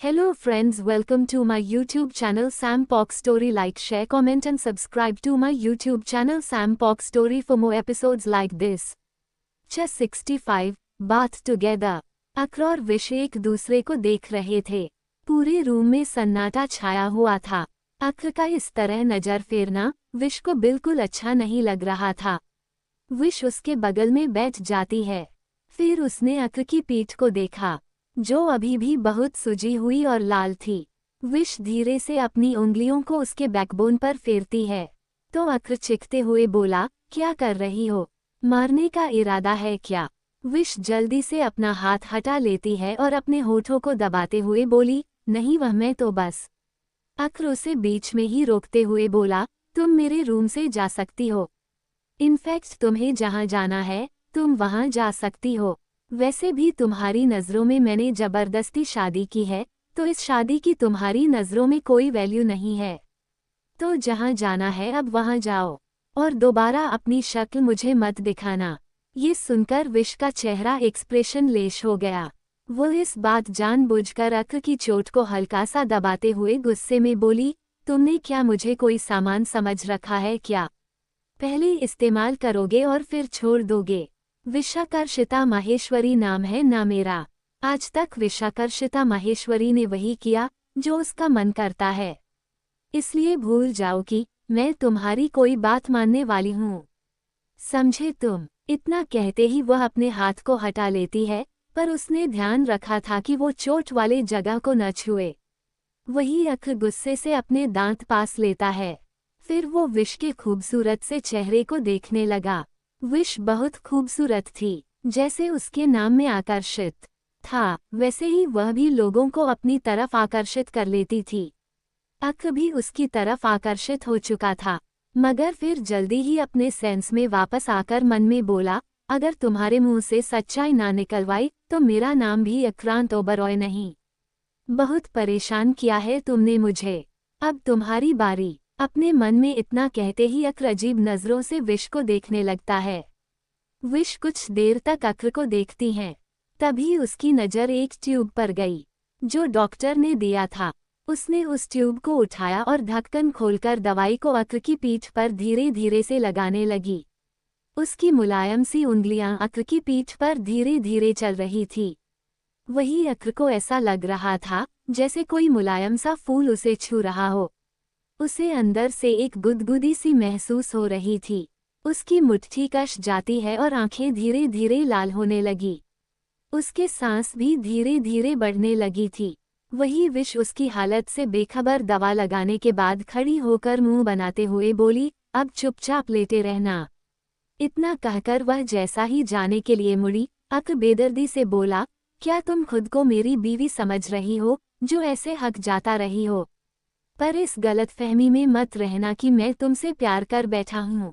Hello friends, welcome to my YouTube channel Sam Pock Story. Like, share, comment and subscribe to my YouTube channel Sam Pock Story for more episodes like this. Chess 65, Bath Together. अक्र और wish एक दूसरे को देख रहे थे। पूरे room में सन्नाटा छाया हुआ था। अक्र का इस तरह नजर फेरना विश को बिल्कुल अच्छा नहीं लग रहा था। विश उसके बगल में बैठ जाती है। फिर उसने अक्र की पीठ को देखा, जो अभी भी बहुत सूजी हुई और लाल थी। विश धीरे से अपनी उंगलियों को उसके बैकबोन पर फेरती है, तो अक्र चिखते हुए बोला, क्या कर रही हो? मारने का इरादा है क्या? विश जल्दी से अपना हाथ हटा लेती है और अपने होठों को दबाते हुए बोली, नहीं वह मैं तो बस। अक्र उसे बीच में ही रोकते हुए बोला, तुम मेरे रूम से जा सकती हो। इनफैक्ट तुम्हें जहाँ जाना है तुम वहाँ जा सकती हो। वैसे भी तुम्हारी नज़रों में मैंने ज़बरदस्ती शादी की है, तो इस शादी की तुम्हारी नज़रों में कोई वैल्यू नहीं है। तो जहाँ जाना है अब वहाँ जाओ, और दोबारा अपनी शक्ल मुझे मत दिखाना। ये सुनकर विश का चेहरा एक्सप्रेशन लेश हो गया। वो इस बात जानबूझकर अक्र की चोट को हल्का सा दबाते हुए गुस्से में बोली, तुमने क्या मुझे कोई सामान समझ रखा है क्या? पहले इस्तेमाल करोगे और फिर छोड़ दोगे। विशाकर्षिता माहेश्वरी नाम है ना मेरा। आज तक विशाकर्षिता माहेश्वरी ने वही किया जो उसका मन करता है, इसलिए भूल जाओ कि मैं तुम्हारी कोई बात मानने वाली हूँ। समझे तुम? इतना कहते ही वह अपने हाथ को हटा लेती है, पर उसने ध्यान रखा था कि वो चोट वाले जगह को न छुए। वही अक्र गुस्से से अपने दांत पास लेता है। फिर वो विश के खूबसूरत से चेहरे को देखने लगा। विश बहुत खूबसूरत थी, जैसे उसके नाम में आकर्षित था, वैसे ही वह भी लोगों को अपनी तरफ आकर्षित कर लेती थी। अक्र भी उसकी तरफ आकर्षित हो चुका था, मगर फिर जल्दी ही अपने सेंस में वापस आकर मन में बोला, अगर तुम्हारे मुंह से सच्चाई ना निकलवाई तो मेरा नाम भी अक्रांत ओबरॉय नहीं। बहुत परेशान किया है तुमने मुझे, अब तुम्हारी बारी। अपने मन में इतना कहते ही अक्र अजीब नज़रों से विश को देखने लगता है। विश कुछ देर तक अक्र को देखती हैं, तभी उसकी नज़र एक ट्यूब पर गई, जो डॉक्टर ने दिया था। उसने उस ट्यूब को उठाया और ढक्कन खोलकर दवाई को अक्र की पीठ पर धीरे धीरे से लगाने लगी। उसकी मुलायम सी उंगलियां अक्र की पीठ पर धीरे धीरे चल रही थी। वही अक्र को ऐसा लग रहा था जैसे कोई मुलायम सा फूल उसे छू रहा हो। उसे अंदर से एक गुदगुदी सी महसूस हो रही थी। उसकी मुट्ठी कश जाती है और आंखें धीरे धीरे लाल होने लगी। उसके सांस भी धीरे धीरे बढ़ने लगी थी। वही विश उसकी हालत से बेखबर दवा लगाने के बाद खड़ी होकर मुंह बनाते हुए बोली, अब चुपचाप लेटे रहना। इतना कहकर वह जैसा ही जाने के लिए मुड़ी, अक्र बेदर्दी से बोला, क्या तुम खुद को मेरी बीवी समझ रही हो, जो ऐसे हक जाता रही हो? पर इस गलतफहमी में मत रहना कि मैं तुमसे प्यार कर बैठा हूँ,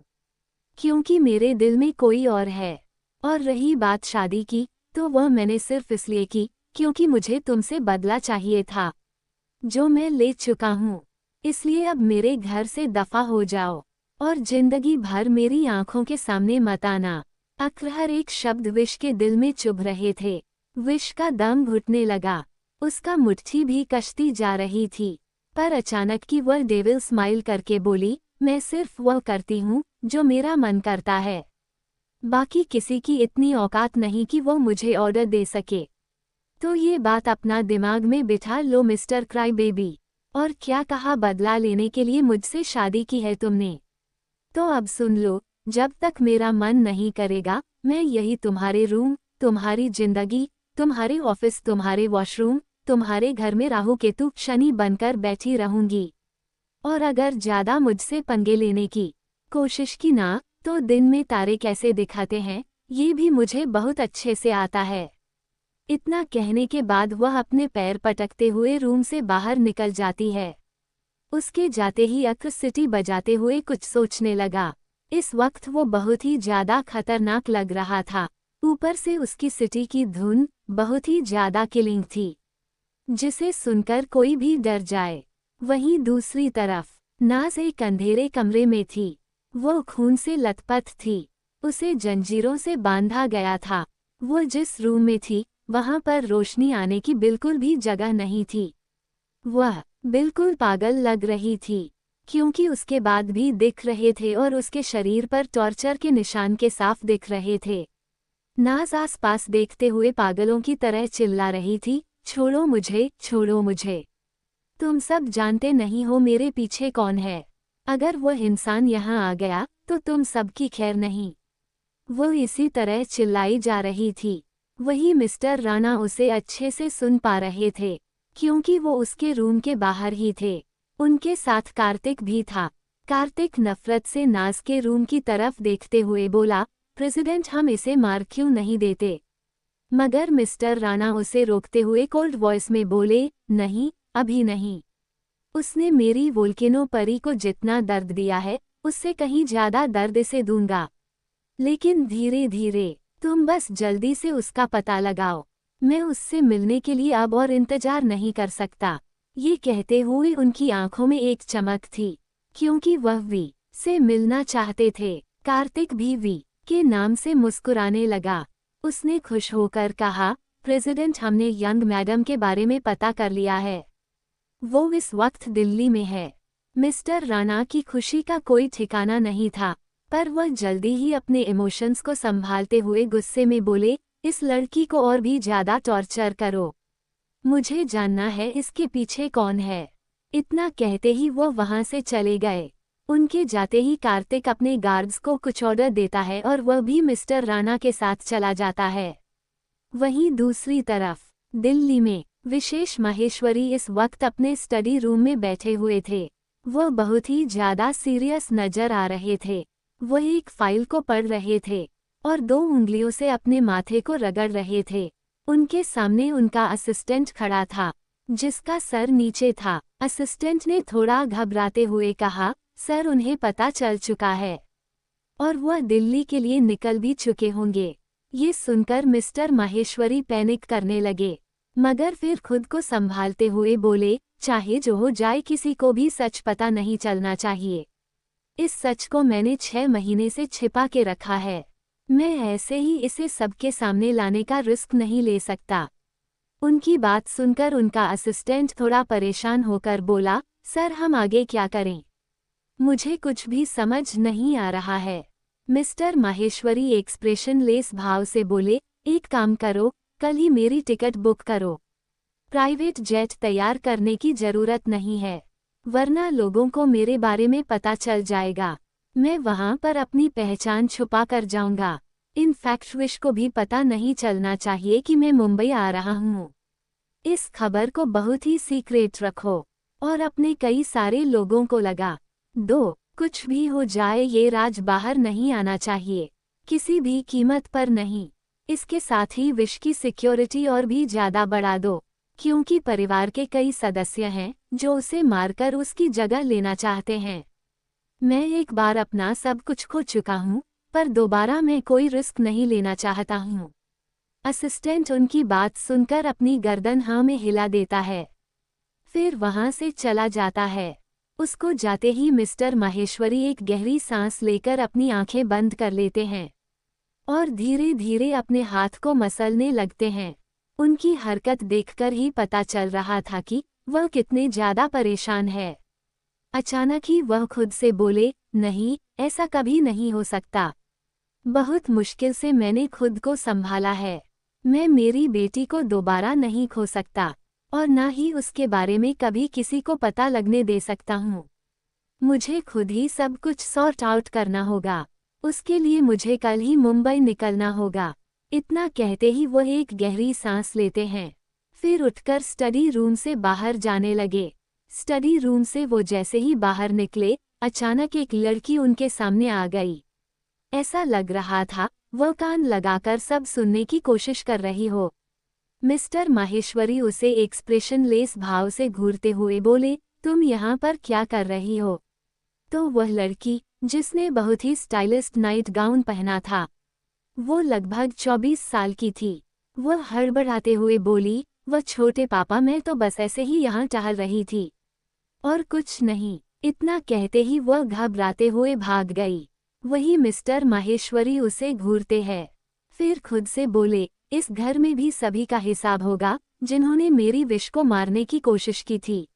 क्योंकि मेरे दिल में कोई और है। और रही बात शादी की, तो वह मैंने सिर्फ इसलिए की क्योंकि मुझे तुमसे बदला चाहिए था, जो मैं ले चुका हूँ। इसलिए अब मेरे घर से दफा हो जाओ और जिंदगी भर मेरी आंखों के सामने मत आना। अक्र हर एक शब्द विश के दिल में चुभ रहे थे। विश का दम घुटने लगा, उसका मुट्ठी भी कश्ती जा रही थी। पर अचानक की वह डेविल स्माइल करके बोली, मैं सिर्फ वह करती हूँ जो मेरा मन करता है। बाकी किसी की इतनी औकात नहीं कि वो मुझे ऑर्डर दे सके। तो ये बात अपना दिमाग में बिठा लो मिस्टर क्राई बेबी। और क्या कहा, बदला लेने के लिए मुझसे शादी की है तुमने? तो अब सुन लो, जब तक मेरा मन नहीं करेगा मैं यही तुम्हारे रूम, तुम्हारी जिंदगी, तुम्हारे ऑफिस, तुम्हारे वॉशरूम, तुम्हारे घर में राहु केतु शनि बनकर बैठी रहूंगी। और अगर ज्यादा मुझसे पंगे लेने की कोशिश की ना, तो दिन में तारे कैसे दिखाते हैं ये भी मुझे बहुत अच्छे से आता है। इतना कहने के बाद वह अपने पैर पटकते हुए रूम से बाहर निकल जाती है। उसके जाते ही अक्र सिटी बजाते हुए कुछ सोचने लगा। इस वक्त वो बहुत ही ज्यादा खतरनाक लग रहा था। ऊपर से उसकी सिटी की धुन बहुत ही ज्यादा किलिंग थी, जिसे सुनकर कोई भी डर जाए। वहीं दूसरी तरफ नाज एक अंधेरे कमरे में थी। वो खून से लथपथ थी, उसे जंजीरों से बांधा गया था। वो जिस रूम में थी वहां पर रोशनी आने की बिल्कुल भी जगह नहीं थी। वह बिल्कुल पागल लग रही थी, क्योंकि उसके बाद भी दिख रहे थे और उसके शरीर पर टॉर्चर के निशान के साफ दिख रहे थे। नाज आसपास देखते हुए पागलों की तरह चिल्ला रही थी, छोड़ो मुझे, छोड़ो मुझे। तुम सब जानते नहीं हो मेरे पीछे कौन है। अगर वह इंसान यहाँ आ गया तो तुम सबकी खैर नहीं। वो इसी तरह चिल्लाई जा रही थी। वही मिस्टर राणा उसे अच्छे से सुन पा रहे थे, क्योंकि वो उसके रूम के बाहर ही थे। उनके साथ कार्तिक भी था। कार्तिक नफरत से नाज के रूम की तरफ देखते हुए बोला, प्रेसिडेंट हम इसे मार क्यों नहीं देते। मगर मिस्टर राणा उसे रोकते हुए कोल्ड वॉइस में बोले, नहीं, अभी नहीं। उसने मेरी वोल्केनो परी को जितना दर्द दिया है उससे कहीं ज्यादा दर्द इसे दूंगा। लेकिन धीरे धीरे, तुम बस जल्दी से उसका पता लगाओ। मैं उससे मिलने के लिए अब और इंतजार नहीं कर सकता। ये कहते हुए उनकी आंखों में एक चमक थी, क्योंकि वह वी से मिलना चाहते थे। कार्तिक भी वी के नाम से मुस्कुराने लगा। उसने खुश होकर कहा, प्रेसिडेंट हमने यंग मैडम के बारे में पता कर लिया है। वो इस वक्त दिल्ली में है। मिस्टर राणा की खुशी का कोई ठिकाना नहीं था, पर वह जल्दी ही अपने इमोशंस को संभालते हुए गुस्से में बोले, इस लड़की को और भी ज्यादा टॉर्चर करो। मुझे जानना है इसके पीछे कौन है। इतना कहते ही वो वहां से चले गए। उनके जाते ही कार्तिक अपने गार्ड्स को कुछ ऑर्डर देता है और वह भी मिस्टर राणा के साथ चला जाता है। वहीं दूसरी तरफ दिल्ली में विशेष माहेश्वरी इस वक्त अपने स्टडी रूम में बैठे हुए थे। वह बहुत ही ज्यादा सीरियस नजर आ रहे थे। वह एक फाइल को पढ़ रहे थे और 2 उंगलियों से अपने माथे को रगड़ रहे थे। उनके सामने उनका असिस्टेंट खड़ा था, जिसका सर नीचे था। असिस्टेंट ने थोड़ा घबराते हुए कहा, सर उन्हें पता चल चुका है और वह दिल्ली के लिए निकल भी चुके होंगे। ये सुनकर मिस्टर माहेश्वरी पैनिक करने लगे, मगर फिर खुद को संभालते हुए बोले, चाहे जो हो जाए किसी को भी सच पता नहीं चलना चाहिए। इस सच को मैंने 6 महीने से छिपा के रखा है। मैं ऐसे ही इसे सबके सामने लाने का रिस्क नहीं ले सकता। उनकी बात सुनकर उनका असिस्टेंट थोड़ा परेशान होकर बोला, सर हम आगे क्या करें? मुझे कुछ भी समझ नहीं आ रहा है। मिस्टर माहेश्वरी एक्सप्रेशन लेस भाव से बोले, एक काम करो, कल ही मेरी टिकट बुक करो। प्राइवेट जेट तैयार करने की जरूरत नहीं है, वरना लोगों को मेरे बारे में पता चल जाएगा। मैं वहां पर अपनी पहचान छुपा कर जाऊंगा। इनफैक्ट विश को भी पता नहीं चलना चाहिए कि मैं मुंबई आ रहा हूँ। इस खबर को बहुत ही सीक्रेट रखो और अपने कई सारे लोगों को लगा दो। कुछ भी हो जाए ये राज बाहर नहीं आना चाहिए, किसी भी कीमत पर नहीं। इसके साथ ही विश की सिक्योरिटी और भी ज्यादा बढ़ा दो, क्योंकि परिवार के कई सदस्य हैं जो उसे मारकर उसकी जगह लेना चाहते हैं। मैं एक बार अपना सब कुछ खो चुका हूँ, पर दोबारा मैं कोई रिस्क नहीं लेना चाहता हूँ। असिस्टेंट उनकी बात सुनकर अपनी गर्दन हाँ में हिला देता है, फिर वहां से चला जाता है। उसको जाते ही मिस्टर माहेश्वरी एक गहरी सांस लेकर अपनी आंखें बंद कर लेते हैं और धीरे धीरे अपने हाथ को मसलने लगते हैं। उनकी हरकत देखकर ही पता चल रहा था कि वह कितने ज्यादा परेशान है। अचानक ही वह खुद से बोले, नहीं, ऐसा कभी नहीं हो सकता। बहुत मुश्किल से मैंने खुद को संभाला है। मैं मेरी बेटी को दोबारा नहीं खो सकता और ना ही उसके बारे में कभी किसी को पता लगने दे सकता हूँ। मुझे खुद ही सब कुछ सॉर्ट आउट करना होगा। उसके लिए मुझे कल ही मुंबई निकलना होगा। इतना कहते ही वह एक गहरी सांस लेते हैं, फिर उठकर स्टडी रूम से बाहर जाने लगे। स्टडी रूम से वो जैसे ही बाहर निकले, अचानक एक लड़की उनके सामने आ गई। ऐसा लग रहा था वह कान लगाकर सब सुनने की कोशिश कर रही हो। मिस्टर माहेश्वरी उसे एक्सप्रेशन लेस भाव से घूरते हुए बोले, तुम यहाँ पर क्या कर रही हो? तो वह लड़की, जिसने बहुत ही स्टाइलिस्ट नाइट गाउन पहना था, वो लगभग 24 साल की थी। वह हड़बड़ाते हुए बोली, वह छोटे पापा मैं तो बस ऐसे ही यहाँ टहल रही थी और कुछ नहीं। इतना कहते ही वह घबराते हुए भाग गई। वही मिस्टर माहेश्वरी उसे घूरते हैं, फिर खुद से बोले, इस घर में भी सभी का हिसाब होगा जिन्होंने मेरी विश को मारने की कोशिश की थी।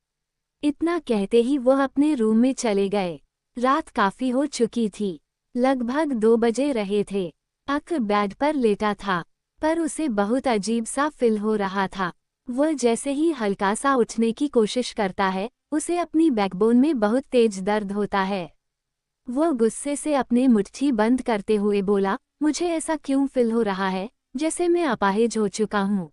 इतना कहते ही वह अपने रूम में चले गए। रात काफी हो चुकी थी, लगभग 2 बजे रहे थे। अक्र बेड पर लेटा था, पर उसे बहुत अजीब सा फील हो रहा था। वह जैसे ही हल्का सा उठने की कोशिश करता है, उसे अपनी बैकबोन में बहुत तेज दर्द होता है। वह गुस्से से अपने मुट्ठी बंद करते हुए बोला, मुझे ऐसा क्यों फील हो रहा है जैसे मैं अपाहिज हो चुका हूँ,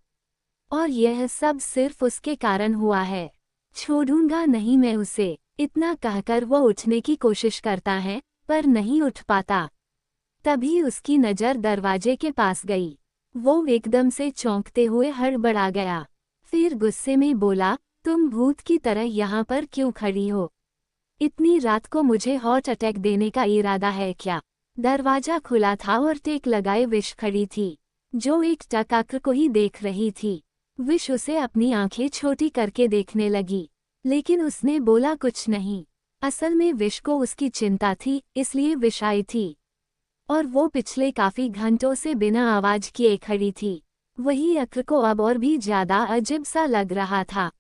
और यह सब सिर्फ उसके कारण हुआ है। छोड़ूंगा नहीं मैं उसे। इतना कहकर वो उठने की कोशिश करता है, पर नहीं उठ पाता। तभी उसकी नज़र दरवाजे के पास गई। वो एकदम से चौंकते हुए हड़बड़ा गया। फिर गुस्से में बोला, तुम भूत की तरह यहाँ पर क्यों खड़ी हो? इतनी रात को मुझे हार्ट अटैक देने का इरादा है क्या? दरवाजा खुला था और टेक लगाए विश खड़ी थी, जो एक टक अक्र को ही देख रही थी। विश उसे अपनी आंखें छोटी करके देखने लगी, लेकिन उसने बोला कुछ नहीं। असल में विश को उसकी चिंता थी, इसलिए विश आई थी, और वो पिछले काफी घंटों से बिना आवाज किए खड़ी थी। वही अक्र को अब और भी ज्यादा अजीब सा लग रहा था।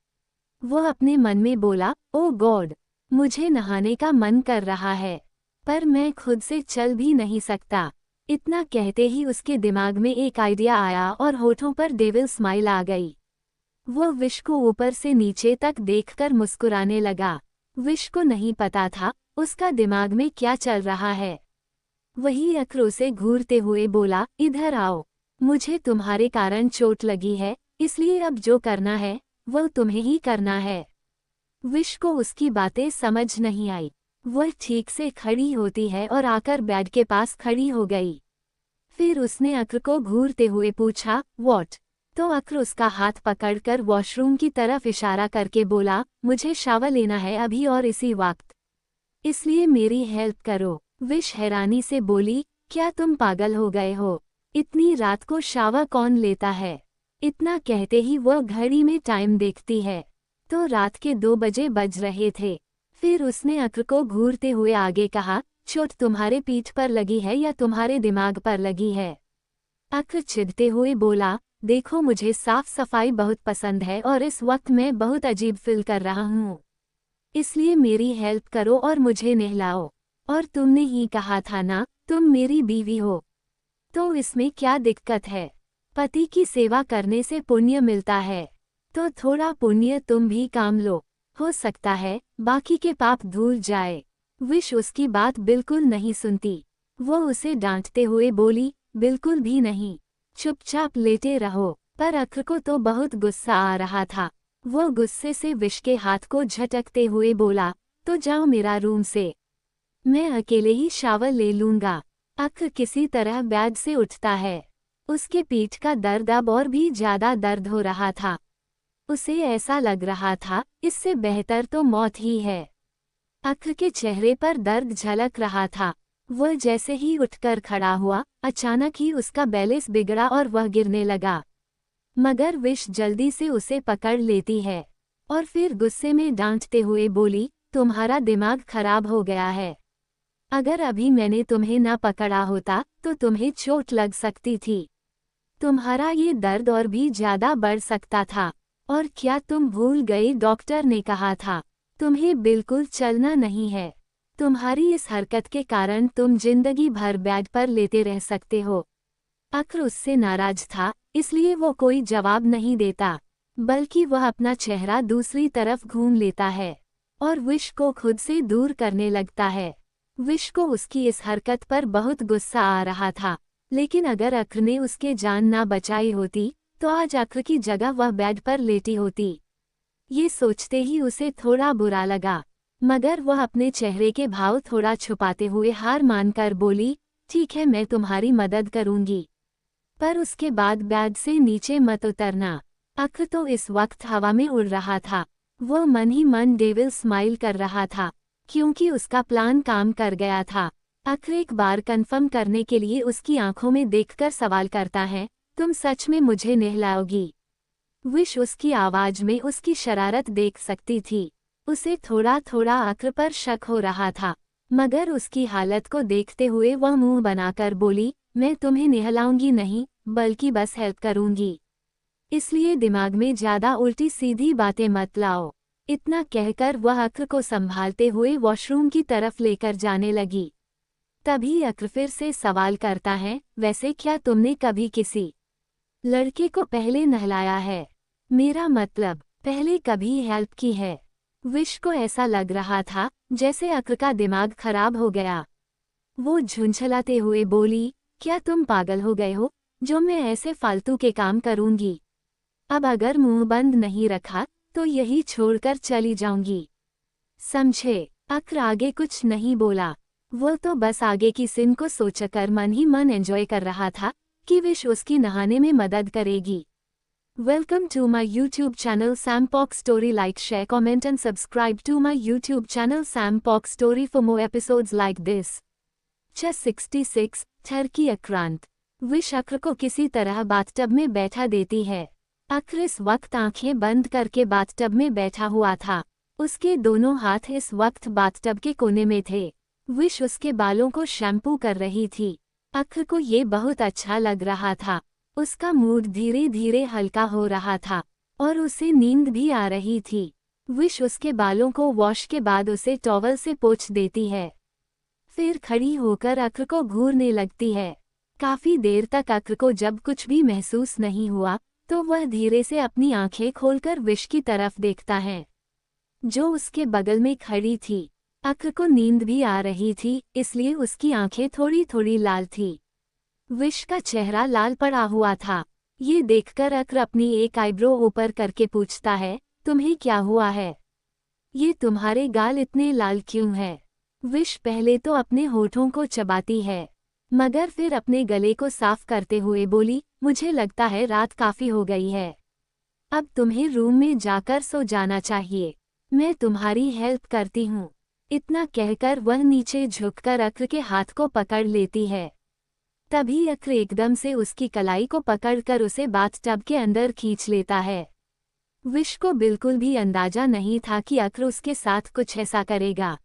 वह अपने मन में बोला, ओ गॉड, मुझे नहाने का मन कर रहा है, पर मैं खुद से चल भी नहीं सकता। इतना कहते ही उसके दिमाग में एक आइडिया आया और होठों पर डेविल स्माइल आ गई। वह विश को ऊपर से नीचे तक देखकर मुस्कुराने लगा। विश को नहीं पता था उसका दिमाग में क्या चल रहा है। वही अक्र उसे घूरते हुए बोला, इधर आओ, मुझे तुम्हारे कारण चोट लगी है, इसलिए अब जो करना है वह तुम्हें ही करना है। विश को उसकी बातें समझ नहीं आई। वह ठीक से खड़ी होती है और आकर बेड के पास खड़ी हो गई। फिर उसने अक्र को घूरते हुए पूछा, व्हाट? तो अक्र उसका हाथ पकड़कर वॉशरूम की तरफ इशारा करके बोला, मुझे शावर लेना है अभी और इसी वक्त, इसलिए मेरी हेल्प करो। विश हैरानी से बोली, क्या तुम पागल हो गए हो? इतनी रात को शावर कौन लेता है? इतना कहते ही वह घड़ी में टाइम देखती है, तो रात के 2 बजे बज रहे थे। फिर उसने अक्र को घूरते हुए आगे कहा, चोट तुम्हारे पीठ पर लगी है या तुम्हारे दिमाग पर लगी है? अक्र चिढ़ते हुए बोला, देखो मुझे साफ सफाई बहुत पसंद है और इस वक्त मैं बहुत अजीब फील कर रहा हूँ, इसलिए मेरी हेल्प करो और मुझे नहलाओ। और तुमने ही कहा था ना तुम मेरी बीवी हो, तो इसमें क्या दिक्कत है? पति की सेवा करने से पुण्य मिलता है, तो थोड़ा पुण्य तुम भी काम लो, हो सकता है बाकी के पाप धुल जाए। विश उसकी बात बिल्कुल नहीं सुनती। वो उसे डांटते हुए बोली, बिल्कुल भी नहीं, चुपचाप लेटे रहो। पर अक्र को तो बहुत गुस्सा आ रहा था। वो गुस्से से विश के हाथ को झटकते हुए बोला, तो जाओ मेरा रूम से, मैं अकेले ही शावर ले लूंगा। अक्र किसी तरह बेड से उठता है। उसके पीठ का दर्द अब और भी ज्यादा दर्द हो रहा था। उसे ऐसा लग रहा था इससे बेहतर तो मौत ही है। अक्र के चेहरे पर दर्द झलक रहा था। वह जैसे ही उठकर खड़ा हुआ, अचानक ही उसका बैलेंस बिगड़ा और वह गिरने लगा। मगर विश जल्दी से उसे पकड़ लेती है और फिर गुस्से में डांटते हुए बोली, तुम्हारा दिमाग खराब हो गया है। अगर अभी मैंने तुम्हें न पकड़ा होता तो तुम्हें चोट लग सकती थी। तुम्हारा ये दर्द और भी ज्यादा बढ़ सकता था। और क्या तुम भूल गए डॉक्टर ने कहा था तुम्हें बिल्कुल चलना नहीं है। तुम्हारी इस हरकत के कारण तुम जिंदगी भर बेड पर लेटे रह सकते हो। अक्र उससे नाराज था, इसलिए वो कोई जवाब नहीं देता, बल्कि वह अपना चेहरा दूसरी तरफ घूम लेता है और विश को खुद से दूर करने लगता है। विश को उसकी इस हरकत पर बहुत गुस्सा आ रहा था, लेकिन अगर अक्र ने उसके जान ना बचाई होती तो आज अक्र की जगह वह बेड पर लेटी होती। ये सोचते ही उसे थोड़ा बुरा लगा, मगर वह अपने चेहरे के भाव थोड़ा छुपाते हुए हार मानकर बोली, ठीक है मैं तुम्हारी मदद करूंगी, पर उसके बाद बेड से नीचे मत उतरना। अक्र तो इस वक्त हवा में उड़ रहा था। वह मन ही मन डेविल स्माइल कर रहा था, क्योंकि उसका प्लान काम कर गया था। अक्र एक बार कंफर्म करने के लिए उसकी आंखों में देखकर सवाल करता है, तुम सच में मुझे नहलाओगी? विश उसकी आवाज में उसकी शरारत देख सकती थी। उसे थोड़ा थोड़ा अक्र पर शक हो रहा था, मगर उसकी हालत को देखते हुए वह मुंह बनाकर बोली, मैं तुम्हें नहलाऊंगी नहीं, बल्कि बस हेल्प करूंगी। इसलिए दिमाग में ज्यादा उल्टी सीधी बातें मत लाओ। इतना कहकर वह अक्र को संभालते हुए वॉशरूम की तरफ लेकर जाने लगी। तभी अक्र फिर से सवाल करता है, वैसे क्या तुमने कभी किसी लड़के को पहले नहलाया है? मेरा मतलब, पहले कभी हेल्प की है? विश को ऐसा लग रहा था जैसे अक्र का दिमाग खराब हो गया। वो झुंझलाते हुए बोली, क्या तुम पागल हो गए हो, जो मैं ऐसे फालतू के काम करूंगी? अब अगर मुंह बंद नहीं रखा तो यही छोड़कर चली जाऊंगी, समझे? अक्र आगे कुछ नहीं बोला। वो तो बस आगे की सीन को सोचकर मन ही मन एंजॉय कर रहा था कि विश उसकी नहाने में मदद करेगी। Welcome to my YouTube channel Sam Pok story. Like, share, comment and subscribe to my YouTube channel Sam Pok story for more episodes like this. चेस 66 ठरकी आक्रांत। विश अक्र को किसी तरह बाथटब में बैठा देती है। अक्र इस वक्त आंखें बंद करके बाथटब में बैठा हुआ था। उसके दोनों हाथ इस वक्त बाथटब के कोने में थे। विश उसके बालों को शैम्पू कर रही थी। अक्र को ये बहुत अच्छा लग रहा था। उसका मूड धीरे धीरे हल्का हो रहा था और उसे नींद भी आ रही थी। विश उसके बालों को वॉश के बाद उसे टॉवल से पोंछ देती है। फिर खड़ी होकर अक्र को घूरने लगती है। काफी देर तक अक्र को जब कुछ भी महसूस नहीं हुआ तो वह धीरे से अपनी आंखें खोलकर विश की तरफ देखता है, जो उसके बगल में खड़ी थी। अक्र को नींद भी आ रही थी, इसलिए उसकी आंखें थोड़ी थोड़ी लाल थी। विश का चेहरा लाल पड़ा हुआ था। ये देखकर अक्र अपनी एक आईब्रो ऊपर करके पूछता है, तुम्हें क्या हुआ है? ये तुम्हारे गाल इतने लाल क्यों है? विश पहले तो अपने होठों को चबाती है, मगर फिर अपने गले को साफ करते हुए बोली, मुझे लगता है रात काफी हो गई है। अब तुम्हें रूम में जाकर सो जाना चाहिए। मैं तुम्हारी हेल्प करती हूँ। इतना कहकर वह नीचे झुककर अक्र के हाथ को पकड़ लेती है। तभी अक्र एकदम से उसकी कलाई को पकड़कर उसे बाथटब के अंदर खींच लेता है। विश को बिल्कुल भी अंदाजा नहीं था कि अक्र उसके साथ कुछ ऐसा करेगा।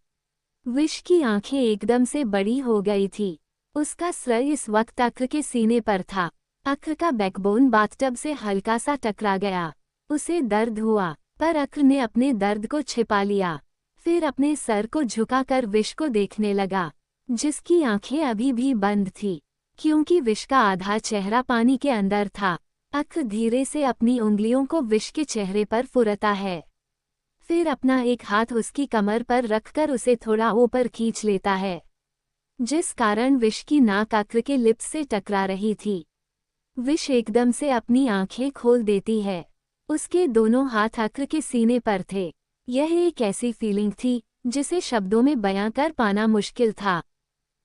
विश की आंखें एकदम से बड़ी हो गई थी। उसका सर इस वक्त अक्र के सीने पर था। अक्र का बैकबोन बाथटब से हल्का सा टकरा गया। उसे दर्द हुआ, पर अक्र ने अपने दर्द को छिपा लिया। फिर अपने सर को झुकाकर विश को देखने लगा, जिसकी आंखें अभी भी बंद थी, क्योंकि विश का आधा चेहरा पानी के अंदर था। अक्र धीरे से अपनी उंगलियों को विश के चेहरे पर फुरता है। फिर अपना एक हाथ उसकी कमर पर रखकर उसे थोड़ा ऊपर खींच लेता है, जिस कारण विश की नाक अक्र के लिप्स से टकरा रही थी। विश एकदम से अपनी आंखें खोल देती है। उसके दोनों हाथ अक्र के सीने पर थे। यह एक ऐसी फीलिंग थी जिसे शब्दों में बयां कर पाना मुश्किल था।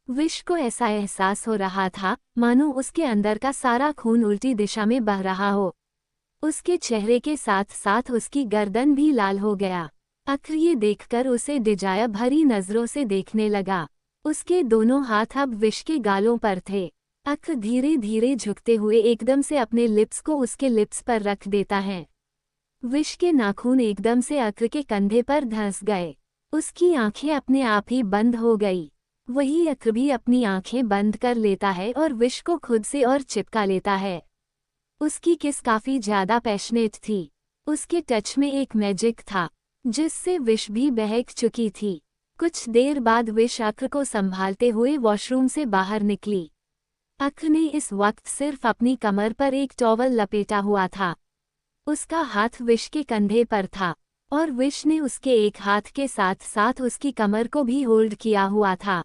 विश को ऐसा एहसास हो रहा था मानो उसके अंदर का सारा खून उल्टी दिशा में बह रहा हो। उसके चेहरे के साथ साथ उसकी गर्दन भी लाल हो गया। अक्र ये देखकर उसे डिजाया भरी नजरों से देखने लगा। उसके दोनों हाथ अब विश के गालों पर थे। अक्र धीरे धीरे झुकते हुए एकदम से अपने लिप्स को उसके लिप्स पर रख देता है। विश के नाखून एकदम से अक्र के कंधे पर धंस गए। उसकी आंखें अपने आप ही बंद हो गई। वही अक्र भी अपनी आंखें बंद कर लेता है और विश को खुद से और चिपका लेता है। उसकी किस काफी ज्यादा पैशनेट थी। उसके टच में एक मैजिक था जिससे विश भी बहक चुकी थी। कुछ देर बाद विश अक्र को संभालते हुए वॉशरूम से बाहर निकली। अक्र ने इस वक्त सिर्फ अपनी कमर पर एक टॉवल लपेटा हुआ था। उसका हाथ विश के कंधे पर था और विश ने उसके एक हाथ के साथ साथ उसकी कमर को भी होल्ड किया हुआ था।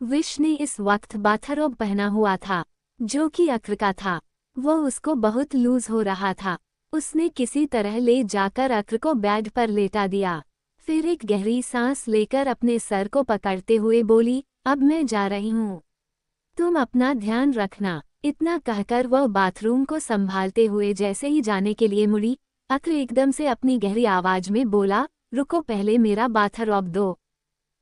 विश ने इस वक्त बाथरोब पहना हुआ था, जो कि अक्र का था। वो उसको बहुत लूज हो रहा था। उसने किसी तरह ले जाकर अक्र को बेड पर लेटा दिया। फिर एक गहरी सांस लेकर अपने सर को पकड़ते हुए बोली, अब मैं जा रही हूँ, तुम अपना ध्यान रखना। इतना कहकर वह बाथरूम को संभालते हुए जैसे ही जाने के लिए मुड़ी, अक्र एकदम से अपनी गहरी आवाज में बोला, रुको, पहले मेरा बाथरोब दो।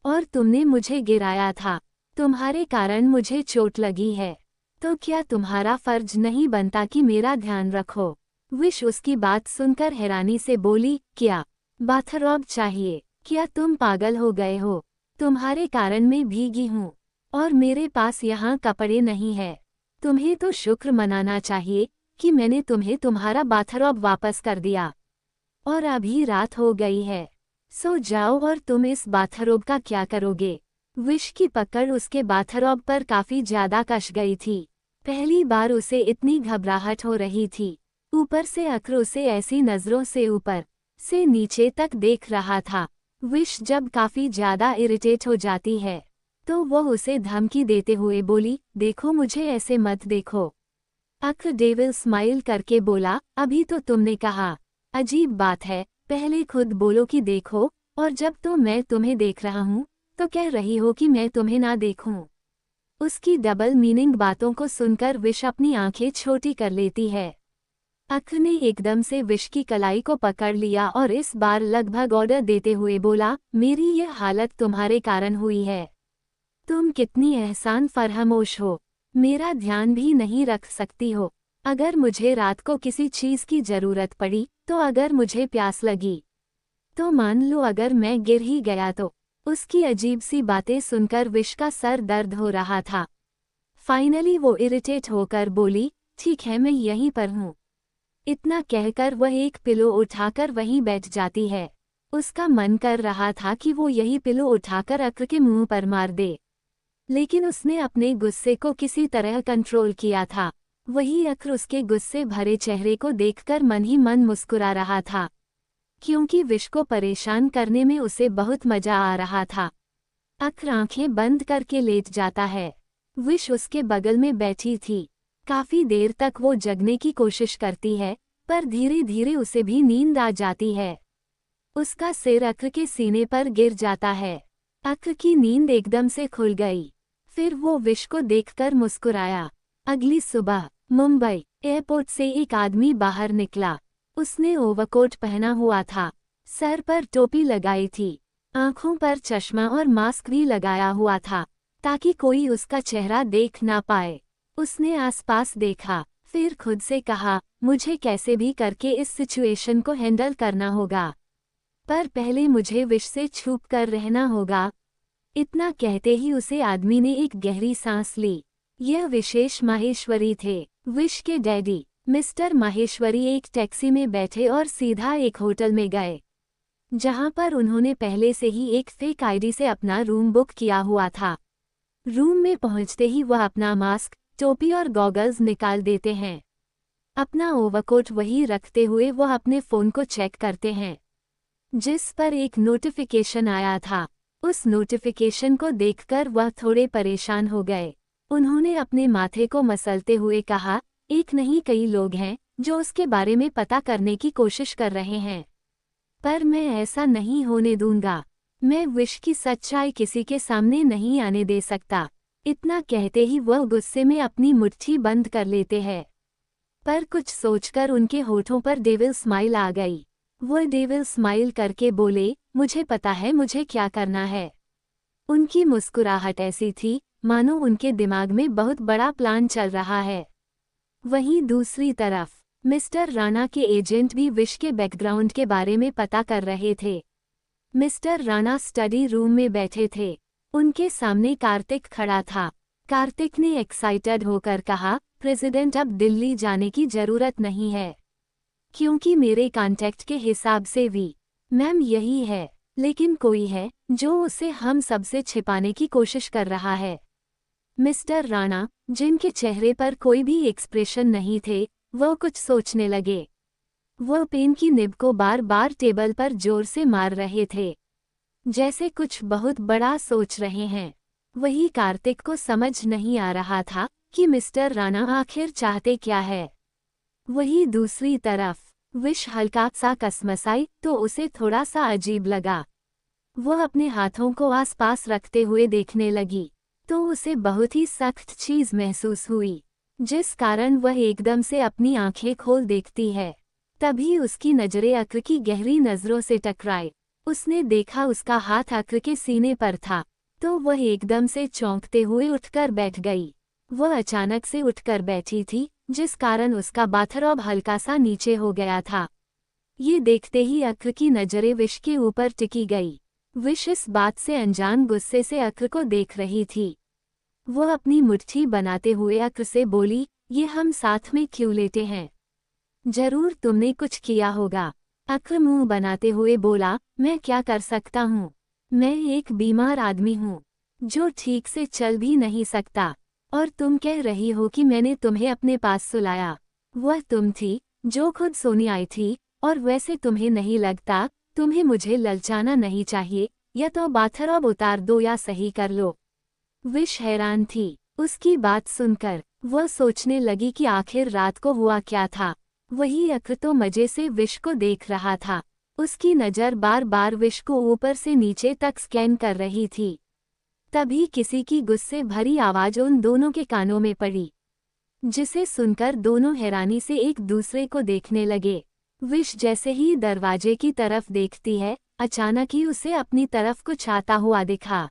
और तुमने मुझे गिराया था, तुम्हारे कारण मुझे चोट लगी है, तो क्या तुम्हारा फर्ज नहीं बनता कि मेरा ध्यान रखो? विश उसकी बात सुनकर हैरानी से बोली, क्या बाथरोब चाहिए? क्या तुम पागल हो गए हो? तुम्हारे कारण मैं भीगी हूँ और मेरे पास यहाँ कपड़े नहीं है। तुम्हें तो शुक्र मनाना चाहिए कि मैंने तुम्हें तुम्हारा बाथरॉब वापस कर दिया। और अभी रात हो गई है, सो जाओ। और तुम इस बाथरॉब का क्या करोगे? विश की पकड़ उसके बाथरॉब पर काफी ज्यादा कस गई थी। पहली बार उसे इतनी घबराहट हो रही थी। ऊपर से अक्र उसे ऐसी नजरों से ऊपर से नीचे तक देख रहा था। विश जब काफी ज्यादा इरिटेट हो जाती है तो वह उसे धमकी देते हुए बोली, देखो मुझे ऐसे मत देखो। अक्र डेविल स्माइल करके बोला, अभी तो तुमने कहा। अजीब बात है, पहले खुद बोलो कि देखो, और जब तो मैं तुम्हें देख रहा हूँ तो कह रही हो कि मैं तुम्हें ना देखूं। उसकी डबल मीनिंग बातों को सुनकर विश अपनी आंखें छोटी कर लेती है। अक्र ने एकदम से विश की कलाई को पकड़ लिया और इस बार लगभग ऑर्डर देते हुए बोला, मेरी यह हालत तुम्हारे कारण हुई है। तुम कितनी एहसान फरहमोश हो, मेरा ध्यान भी नहीं रख सकती हो। अगर मुझे रात को किसी चीज की जरूरत पड़ी तो अगर मुझे प्यास लगी तो मान लो अगर मैं गिर ही गया तो। उसकी अजीब सी बातें सुनकर विश का सर दर्द हो रहा था। फाइनली वो इरिटेट होकर बोली, ठीक है मैं यहीं पर हूँ। इतना कहकर वह एक पिलो उठाकर वहीं बैठ जाती है। उसका मन कर रहा था कि वो यही पिलो उठाकर अक्र के मुंह पर मार दे, लेकिन उसने अपने गुस्से को किसी तरह कंट्रोल किया था। वही अक्र उसके गुस्से भरे चेहरे को देखकर मन ही मन मुस्कुरा रहा था, क्योंकि विश को परेशान करने में उसे बहुत मजा आ रहा था। अक्र आंखें बंद करके लेट जाता है। विश उसके बगल में बैठी थी। काफी देर तक वो जगने की कोशिश करती है, पर धीरे धीरे उसे भी नींद आ जाती है। उसका सिर अक्र के सीने पर गिर जाता है। अक्र की नींद एकदम से खुल गई। फिर वो विश को देखकर मुस्कुराया। अगली सुबह मुंबई एयरपोर्ट से एक आदमी बाहर निकला। उसने ओवरकोट पहना हुआ था, सर पर टोपी लगाई थी, आंखों पर चश्मा और मास्क भी लगाया हुआ था ताकि कोई उसका चेहरा देख ना पाए। उसने आसपास देखा, फिर खुद से कहा, मुझे कैसे भी करके इस सिचुएशन को हैंडल करना होगा, पर पहले मुझे विश से छुप कर रहना होगा। इतना कहते ही उसे आदमी ने एक गहरी सांस ली। यह विशेष माहेश्वरी थे, विश के डैडी। मिस्टर माहेश्वरी एक टैक्सी में बैठे और सीधा एक होटल में गए, जहां पर उन्होंने पहले से ही एक फेक आईडी से अपना रूम बुक किया हुआ था। रूम में पहुंचते ही वह अपना मास्क, टोपी और गॉगल्स निकाल देते हैं। अपना ओवरकोट वही रखते हुए वह अपने फ़ोन को चेक करते हैं, जिस पर एक नोटिफिकेशन आया था। उस नोटिफिकेशन को देखकर वह थोड़े परेशान हो गए। उन्होंने अपने माथे को मसलते हुए कहा, एक नहीं कई लोग हैं जो उसके बारे में पता करने की कोशिश कर रहे हैं, पर मैं ऐसा नहीं होने दूंगा। मैं विश की सच्चाई किसी के सामने नहीं आने दे सकता। इतना कहते ही वह गुस्से में अपनी मुट्ठी बंद कर लेते हैं, पर कुछ सोचकर उनके होठों पर डेविल स्माइल आ गई। वह डेविल स्माइल करके बोले, मुझे पता है मुझे क्या करना है। उनकी मुस्कुराहट ऐसी थी मानो उनके दिमाग में बहुत बड़ा प्लान चल रहा है। वहीं दूसरी तरफ मिस्टर राणा के एजेंट भी विश के बैकग्राउंड के बारे में पता कर रहे थे। मिस्टर राणा स्टडी रूम में बैठे थे। उनके सामने कार्तिक खड़ा था। कार्तिक ने एक्साइटेड होकर कहा, प्रेसिडेंट अब दिल्ली जाने की जरूरत नहीं है, क्योंकि मेरे कॉन्टैक्ट के हिसाब से भी मैम यही है, लेकिन कोई है जो उसे हम सबसे छिपाने की कोशिश कर रहा है। मिस्टर राणा, जिनके चेहरे पर कोई भी एक्सप्रेशन नहीं थे, वह कुछ सोचने लगे। वह पेन की निब को बार बार टेबल पर जोर से मार रहे थे, जैसे कुछ बहुत बड़ा सोच रहे हैं। वही कार्तिक को समझ नहीं आ रहा था कि मिस्टर राणा आखिर चाहते क्या है। वही दूसरी तरफ विश हल्का सा कसमसाई तो उसे थोड़ा सा अजीब लगा। वह अपने हाथों को आसपास रखते हुए देखने लगी तो उसे बहुत ही सख्त चीज महसूस हुई, जिस कारण वह एकदम से अपनी आंखें खोल देखती है। तभी उसकी नजरें अक्र की गहरी नजरों से टकराई। उसने देखा उसका हाथ अक्र के सीने पर था, तो वह एकदम से चौंकते हुए उठकर बैठ गई। वह अचानक से उठकर बैठी थी, जिस कारण उसका बाथरॉब हल्का सा नीचे हो गया था। ये देखते ही अक्र की नजरें विश के ऊपर टिकी गई। विश इस बात से अनजान गुस्से से अक्र को देख रही थी। वो अपनी मुट्ठी बनाते हुए अक्र से बोली, ये हम साथ में क्यों लेटे हैं? जरूर तुमने कुछ किया होगा। अक्र मुंह बनाते हुए बोला, मैं क्या कर सकता हूँ? मैं एक बीमार आदमी हूँ जो ठीक से चल भी नहीं सकता, और तुम कह रही हो कि मैंने तुम्हें अपने पास सुलाया। वह तुम थी जो खुद सोने आई थी, और वैसे तुम्हें नहीं लगता तुम्हें मुझे ललचाना नहीं चाहिए, या तो बाथर अब उतार दो या सही कर लो। विश हैरान थी उसकी बात सुनकर। वह सोचने लगी कि आखिर रात को हुआ क्या था। वही अक्र तो मजे से विश को देख रहा था। उसकी नज़र बार बार विश को ऊपर से नीचे तक स्कैन कर रही थी। तभी किसी की गुस्से भरी आवाज उन दोनों के कानों में पड़ी, जिसे सुनकर दोनों हैरानी से एक दूसरे को देखने लगे। विश जैसे ही दरवाजे की तरफ देखती है, अचानक ही उसे अपनी तरफ कुछ आता हुआ दिखा।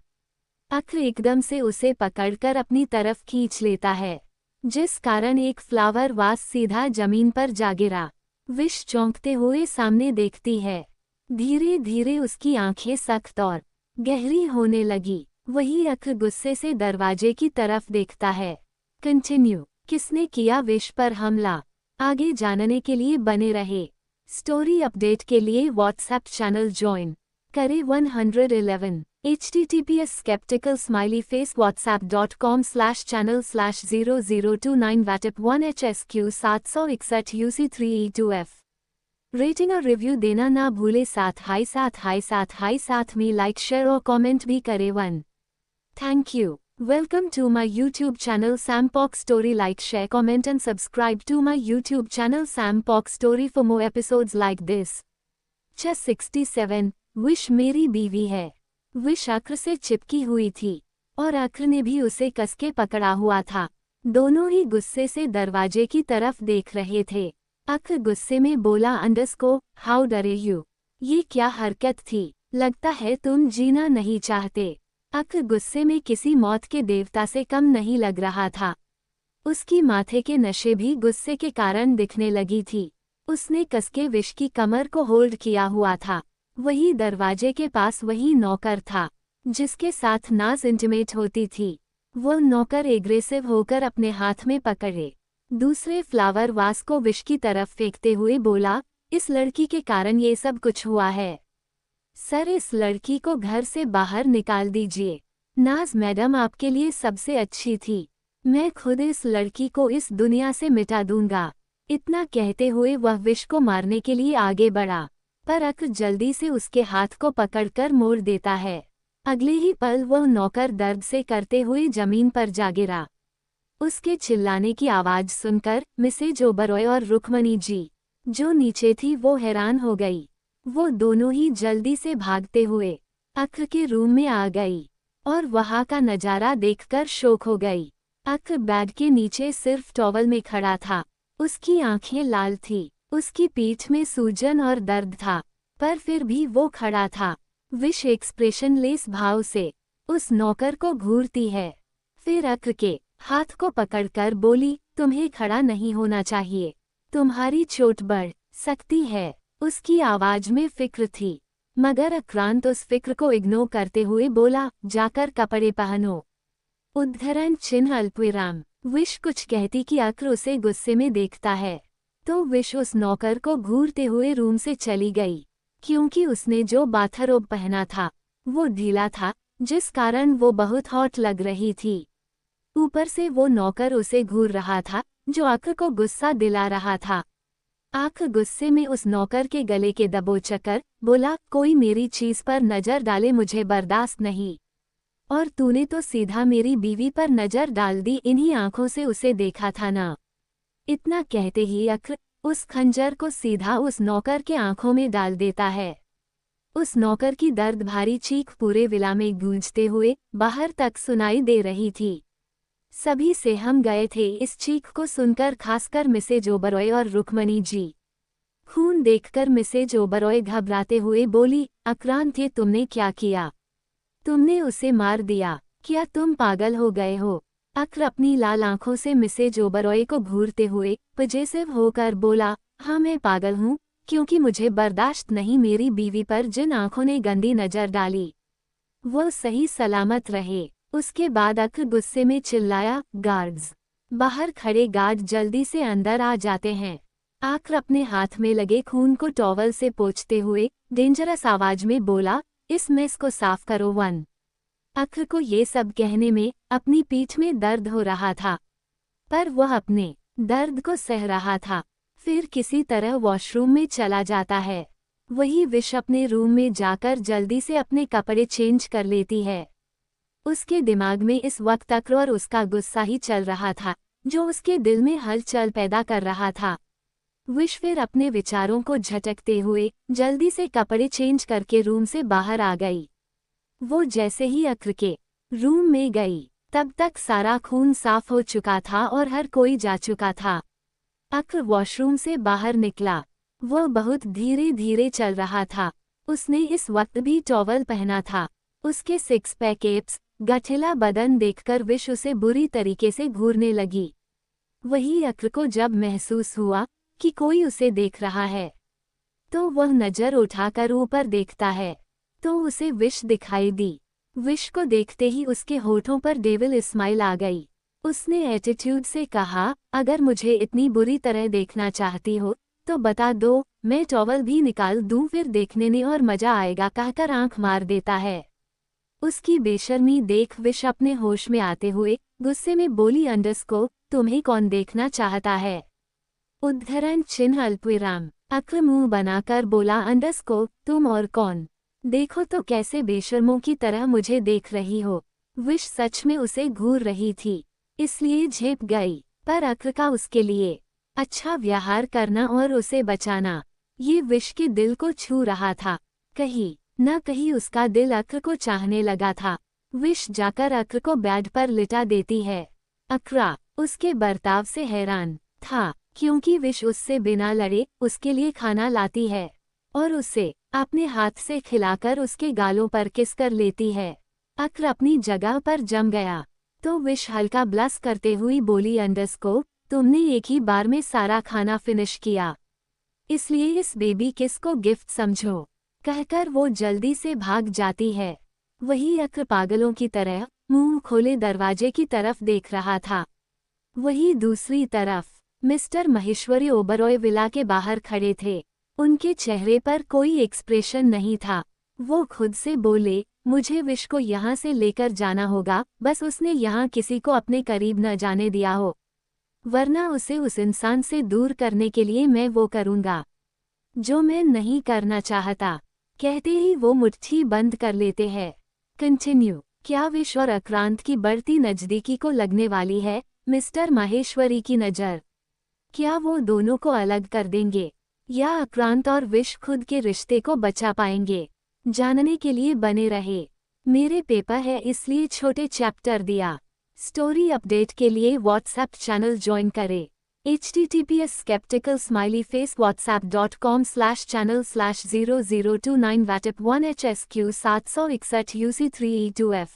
अक्र एकदम से उसे पकड़कर अपनी तरफ खींच लेता है, जिस कारण एक फ्लावर वास सीधा जमीन पर जा गिरा। विश चौंकते हुए सामने देखती है। धीरे धीरे उसकी आंखें सख्त और गहरी होने लगी। वही अक्र गुस्से से दरवाजे की तरफ देखता है। कंटिन्यू। किसने किया विश पर हमला? आगे जानने के लिए बने रहे। स्टोरी अपडेट के लिए व्हाट्सएप चैनल ज्वाइन करें 111 https skeptical smiley face whatsapp.com/channel/0029 WATIP 1 HSQ 761 UC3E2F। Rating और रिव्यू देना ना भूले। साथ में लाइक शेयर और कमेंट भी करें। 1 Thank you. Welcome to my YouTube channel Sam Pock Story. Like, share, comment and subscribe to my YouTube channel Sam Pock Story for more episodes like this. Chess 67. Wish मेरी बीवी है। Wish अक्र से चिपकी हुई थी और अक्र ने भी उसे कसके पकड़ा हुआ था। दोनों ही गुस्से से दरवाजे की तरफ देख रहे थे। अक्र गुस्से में बोला, अंडरस्को, हाउ डरे यू? ये क्या हरकत थी? लगता है तुम जीना नहीं चाहते। अक्र गुस्से में किसी मौत के देवता से कम नहीं लग रहा था। उसकी माथे के नशे भी गुस्से के कारण दिखने लगी थी। उसने कसके विश की कमर को होल्ड किया हुआ था। वही दरवाजे के पास वही नौकर था जिसके साथ नाज इंटीमेट होती थी। वो नौकर एग्रेसिव होकर अपने हाथ में पकड़े दूसरे फ्लावर वास को विश की तरफ फेंकते हुए बोला, इस लड़की के कारण ये सब कुछ हुआ है। सर, इस लड़की को घर से बाहर निकाल दीजिए। नाज मैडम आपके लिए सबसे अच्छी थी। मैं खुद इस लड़की को इस दुनिया से मिटा दूंगा। इतना कहते हुए वह विश को मारने के लिए आगे बढ़ा, पर अक्र जल्दी से उसके हाथ को पकड़कर मोड़ देता है। अगले ही पल वह नौकर दर्द से करते हुए जमीन पर जा गिरा। उसके चिल्लाने की आवाज सुनकर मिसेज ओबरॉय और रुक्मणी जी, जो नीचे थी, वो हैरान हो गई। वो दोनों ही जल्दी से भागते हुए अक्र के रूम में आ गई और वहां का नजारा देखकर शौक हो गई। अक्र बेड के नीचे सिर्फ टॉवल में खड़ा था। उसकी आंखें लाल थी, उसकी पीठ में सूजन और दर्द था, पर फिर भी वो खड़ा था। विश एक्सप्रेशनलेस भाव से उस नौकर को घूरती है, फिर अक्र के हाथ को पकड़कर बोली, तुम्हें खड़ा नहीं होना चाहिए, तुम्हारी चोट बढ़ सकती है। उसकी आवाज में फिक्र थी, मगर अक्रांत उस फिक्र को इग्नोर करते हुए बोला, जाकर कपड़े पहनो। उद्धरण चिन्ह अल्पविराम। विश कुछ कहती कि अक्र उसे गुस्से में देखता है, तो विश उस नौकर को घूरते हुए रूम से चली गई। क्योंकि उसने जो बाथरोब पहना था वो ढीला था, जिस कारण वो बहुत हॉट लग रही थी। ऊपर से वो नौकर उसे घूर रहा था, जो अक्र को गुस्सा दिला रहा था। अक्र गुस्से में उस नौकर के गले के दबोचकर बोला, कोई मेरी चीज पर नजर डाले मुझे बर्दाश्त नहीं। और तूने तो सीधा मेरी बीवी पर नजर डाल दी, इन्हीं आंखों से उसे देखा था ना। इतना कहते ही अक्र उस खंजर को सीधा उस नौकर के आंखों में डाल देता है। उस नौकर की दर्द भारी चीख पूरे विला में गूंजते हुए बाहर तक सुनाई दे रही थी। सभी सहम गए थे इस चीख को सुनकर, खासकर मिसेज ओबरॉय और रुक्मणी जी। खून देखकर मिसेज ओबरॉय घबराते हुए बोली, अक्रांत, ये तुमने क्या किया? तुमने उसे मार दिया। क्या तुम पागल हो गए हो? अक्र अपनी लाल आंखों से मिसेज ओबरॉय को घूरते हुए पजेसिव होकर बोला, हाँ मैं पागल हूँ, क्योंकि मुझे बर्दाश्त नहीं मेरी बीवी पर जिन आंखों ने गंदी नजर डाली। वो सही सलामत रहे। उसके बाद अक्र गुस्से में चिल्लाया, गार्ड्स! बाहर खड़े गार्ड जल्दी से अंदर आ जाते हैं। आक्र अपने हाथ में लगे खून को टॉवल से पोंछते हुए डेंजरस आवाज में बोला, इस मेस को साफ करो। वन अक्र को ये सब कहने में अपनी पीठ में दर्द हो रहा था, पर वह अपने दर्द को सह रहा था। फिर किसी तरह वॉशरूम में चला जाता है। वही विश अपने रूम में जाकर जल्दी से अपने कपड़े चेंज कर लेती है। उसके दिमाग में इस वक्त अक्र और उसका गुस्सा ही चल रहा था, जो उसके दिल में हलचल पैदा कर रहा था। विश फिर अपने विचारों को झटकते हुए जल्दी से कपड़े चेंज करके रूम से बाहर आ गई। वो जैसे ही अक्र के रूम में गई, तब तक सारा खून साफ हो चुका था और हर कोई जा चुका था। अक्र वॉशरूम से बाहर निकला। वह बहुत धीरे धीरे चल रहा था। उसने इस वक्त भी टॉवल पहना था। उसके सिक्स पैक एब्स, गठिला बदन देखकर विश उसे बुरी तरीके से घूरने लगी। वही अक्र को जब महसूस हुआ कि कोई उसे देख रहा है, तो वह नजर उठाकर ऊपर देखता है, तो उसे विश दिखाई दी। विश को देखते ही उसके होठों पर डेविल स्माइल आ गई। उसने एटीट्यूड से कहा, अगर मुझे इतनी बुरी तरह देखना चाहती हो तो बता दो, मैं टॉवल भी निकाल दूं, फिर देखने में और मजा आएगा, कहकर आंख मार देता है। उसकी बेशर्मी देख विश अपने होश में आते हुए गुस्से में बोली, अंडरस्को, तुम्हें कौन देखना चाहता है? उद्धरण चिन्ह अल्पविराम। अक्र मुंह बनाकर बोला, अंडरस्को, तुम और कौन? देखो तो कैसे बेशर्मों की तरह मुझे देख रही हो। विश सच में उसे घूर रही थी, इसलिए झेप गई, पर अक्र का उसके लिए अच्छा व्यवहार करना और उसे बचाना, ये विश के दिल को छू रहा था। कहीं न कहीं उसका दिल अक्र को चाहने लगा था। विश जाकर अक्र को बेड पर लिटा देती है। अक्रा उसके बर्ताव से हैरान था, क्योंकि विश उससे बिना लड़े उसके लिए खाना लाती है और उसे अपने हाथ से खिलाकर उसके गालों पर किस कर लेती है। अक्र अपनी जगह पर जम गया, तो विश हल्का ब्लस करते हुई बोली, अंडरस्को, तुमने एक ही बार में सारा खाना फिनिश किया, इसलिए इस बेबी किस को गिफ्ट समझो, कहकर वो जल्दी से भाग जाती है। वही अक्र पागलों की तरह मुंह खोले दरवाजे की तरफ देख रहा था। वही दूसरी तरफ मिस्टर महेश्वरी ओबरॉय विला के बाहर खड़े थे। उनके चेहरे पर कोई एक्सप्रेशन नहीं था। वो खुद से बोले, मुझे विश को यहाँ से लेकर जाना होगा, बस उसने यहाँ किसी को अपने करीब न जाने दिया हो, वरना उसे उस इंसान से दूर करने के लिए मैं वो करूँगा जो मैं नहीं करना चाहता। कहते ही वो मुट्ठी बंद कर लेते हैं। कंटिन्यू। क्या विश और आक्रांत की बढ़ती नज़दीकी को लगने वाली है मिस्टर माहेश्वरी की नज़र? क्या वो दोनों को अलग कर देंगे, या आक्रांत और विश खुद के रिश्ते को बचा पाएंगे? जानने के लिए बने रहे। मेरे पेपर है इसलिए छोटे चैप्टर दिया। स्टोरी अपडेट के लिए व्हाट्सएप चैनल ज्वाइन करें। https://skepticalsmileyface whatsapp.com/channel/0029 WATIP1HSQ 761 UC3E2F।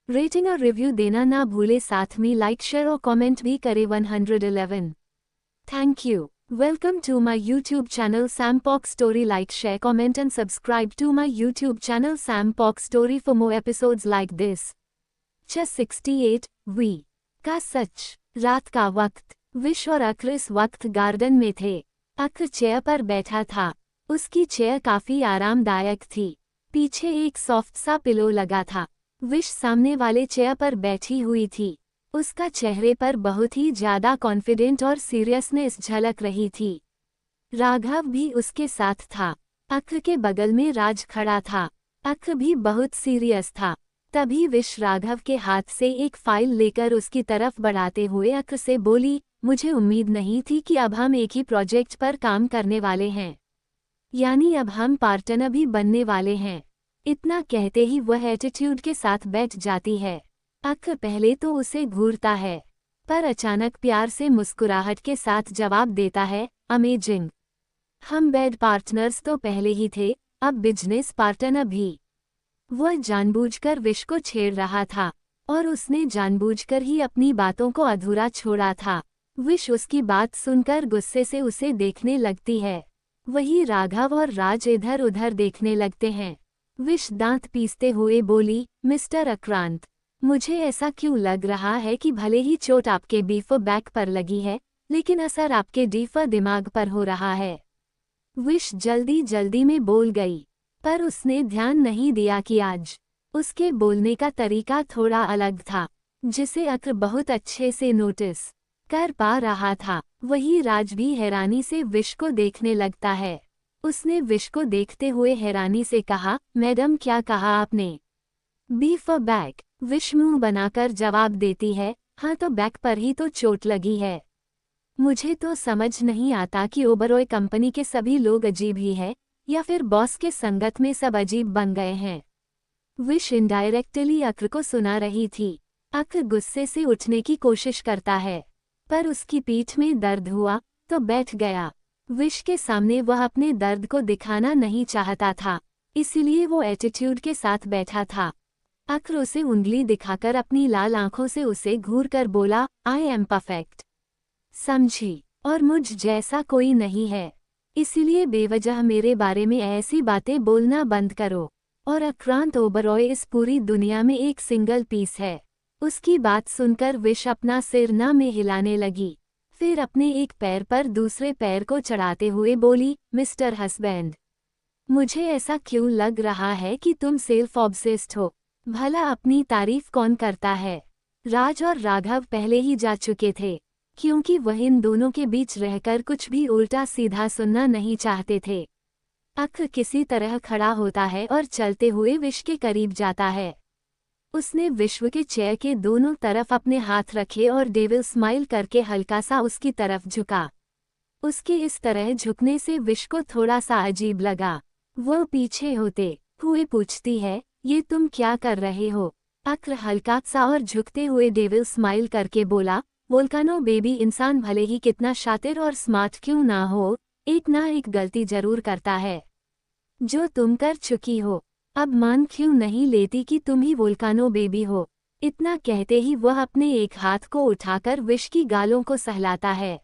Rating और रिव्यू देना ना भूले, साथ में लाइक शेयर और कमेंट भी करें। 111। Thank you. Welcome to my YouTube channel Sam Pox Story. Like, share, comment and subscribe to my YouTube channel Sam Pox Story for more episodes like this. Chess 68 we का सच। रात का वक्त। Wish और अक्र इस वक्त garden में थे। अक्र chair पर बैठा था। उसकी चेयर काफी आरामदायक थी। पीछे एक सॉफ्ट सा पिलो लगा था। विश सामने वाले चेयर पर बैठी हुई थी। उसका चेहरे पर बहुत ही ज्यादा कॉन्फिडेंट और सीरियसनेस झलक रही थी। राघव भी उसके साथ था। अक्र के बगल में राज खड़ा था। अक्र भी बहुत सीरियस था। तभी विश राघव के हाथ से एक फाइल लेकर उसकी तरफ बढ़ाते हुए अक्र से बोली, मुझे उम्मीद नहीं थी कि अब हम एक ही प्रोजेक्ट पर काम करने वाले हैं, यानी अब हम पार्टनर भी बनने वाले हैं। इतना कहते ही वह एटीट्यूड के साथ बैठ जाती है। अक्र पहले तो उसे घूरता है, पर अचानक प्यार से मुस्कुराहट के साथ जवाब देता है, अमेजिंग। हम बेड पार्टनर्स तो पहले ही थे, अब बिजनेस पार्टनर भी। वह जानबूझकर विश को छेड़ रहा था और उसने जानबूझकर ही अपनी बातों को अधूरा छोड़ा था। विश उसकी बात सुनकर गुस्से से उसे देखने लगती है। वही राघव और राज इधर उधर देखने लगते हैं। विश दांत पीसते हुए बोली, मिस्टर आक्रांत, मुझे ऐसा क्यों लग रहा है कि भले ही चोट आपके बीफ बैक पर लगी है, लेकिन असर आपके डीफ दिमाग पर हो रहा है। विश जल्दी जल्दी में बोल गई, पर उसने ध्यान नहीं दिया कि आज उसके बोलने का तरीका थोड़ा अलग था, जिसे अक्र बहुत अच्छे से नोटिस कर पा रहा था। वही राज भी हैरानी से विश को देखने लगता है। उसने विश को देखते हुए हैरानी से कहा, मैडम क्या कहा आपने? Beef back. विश मुंह बनाकर जवाब देती है, हाँ तो बैक पर ही तो चोट लगी है। मुझे तो समझ नहीं आता कि ओबरॉय कंपनी के सभी लोग अजीब ही है, या फिर बॉस के संगत में सब अजीब बन गए हैं। विश इनडायरेक्टली अक्र को सुना रही थी। अक्र गुस्से से उठने की कोशिश करता है, पर उसकी पीठ में दर्द हुआ तो बैठ गया। विश के सामने वह अपने दर्द को दिखाना नहीं चाहता था, इसलिए वो एटीट्यूड के साथ बैठा था। अक्र उसे उंगली दिखाकर अपनी लाल आंखों से उसे घूर कर बोला, आई एम परफेक्ट, समझी, और मुझ जैसा कोई नहीं है, इसलिए बेवजह मेरे बारे में ऐसी बातें बोलना बंद करो। और आक्रांत ओबरॉय इस पूरी दुनिया में एक सिंगल पीस है। उसकी बात सुनकर विश अपना सिर ना में हिलाने लगी, फिर अपने एक पैर पर दूसरे पैर को चढ़ाते हुए बोली, मिस्टर हस्बैंड, मुझे ऐसा क्यों लग रहा है कि तुम सेल्फ ऑब्सेस्ड हो। भला अपनी तारीफ कौन करता है? राज और राघव पहले ही जा चुके थे, क्योंकि वह इन दोनों के बीच रहकर कुछ भी उल्टा सीधा सुनना नहीं चाहते थे। अक्र किसी तरह खड़ा होता है और चलते हुए विश के करीब जाता है। उसने विश्व के चेयर के दोनों तरफ अपने हाथ रखे और डेविल स्माइल करके हल्का सा उसकी तरफ झुका। उसके इस तरह झुकने से विश को थोड़ा सा अजीब लगा। वो पीछे होते हुए पूछती है, ये तुम क्या कर रहे हो? अक्र हल्का सा और झुकते हुए डेविल स्माइल करके बोला, वोल्कानो बेबी, इंसान भले ही कितना शातिर और स्मार्ट क्यों ना हो, एक ना एक गलती जरूर करता है, जो तुम कर चुकी हो। अब मान क्यों नहीं लेती कि तुम ही वोल्कानो बेबी हो? इतना कहते ही वह अपने एक हाथ को उठाकर विश की गालों को सहलाता है।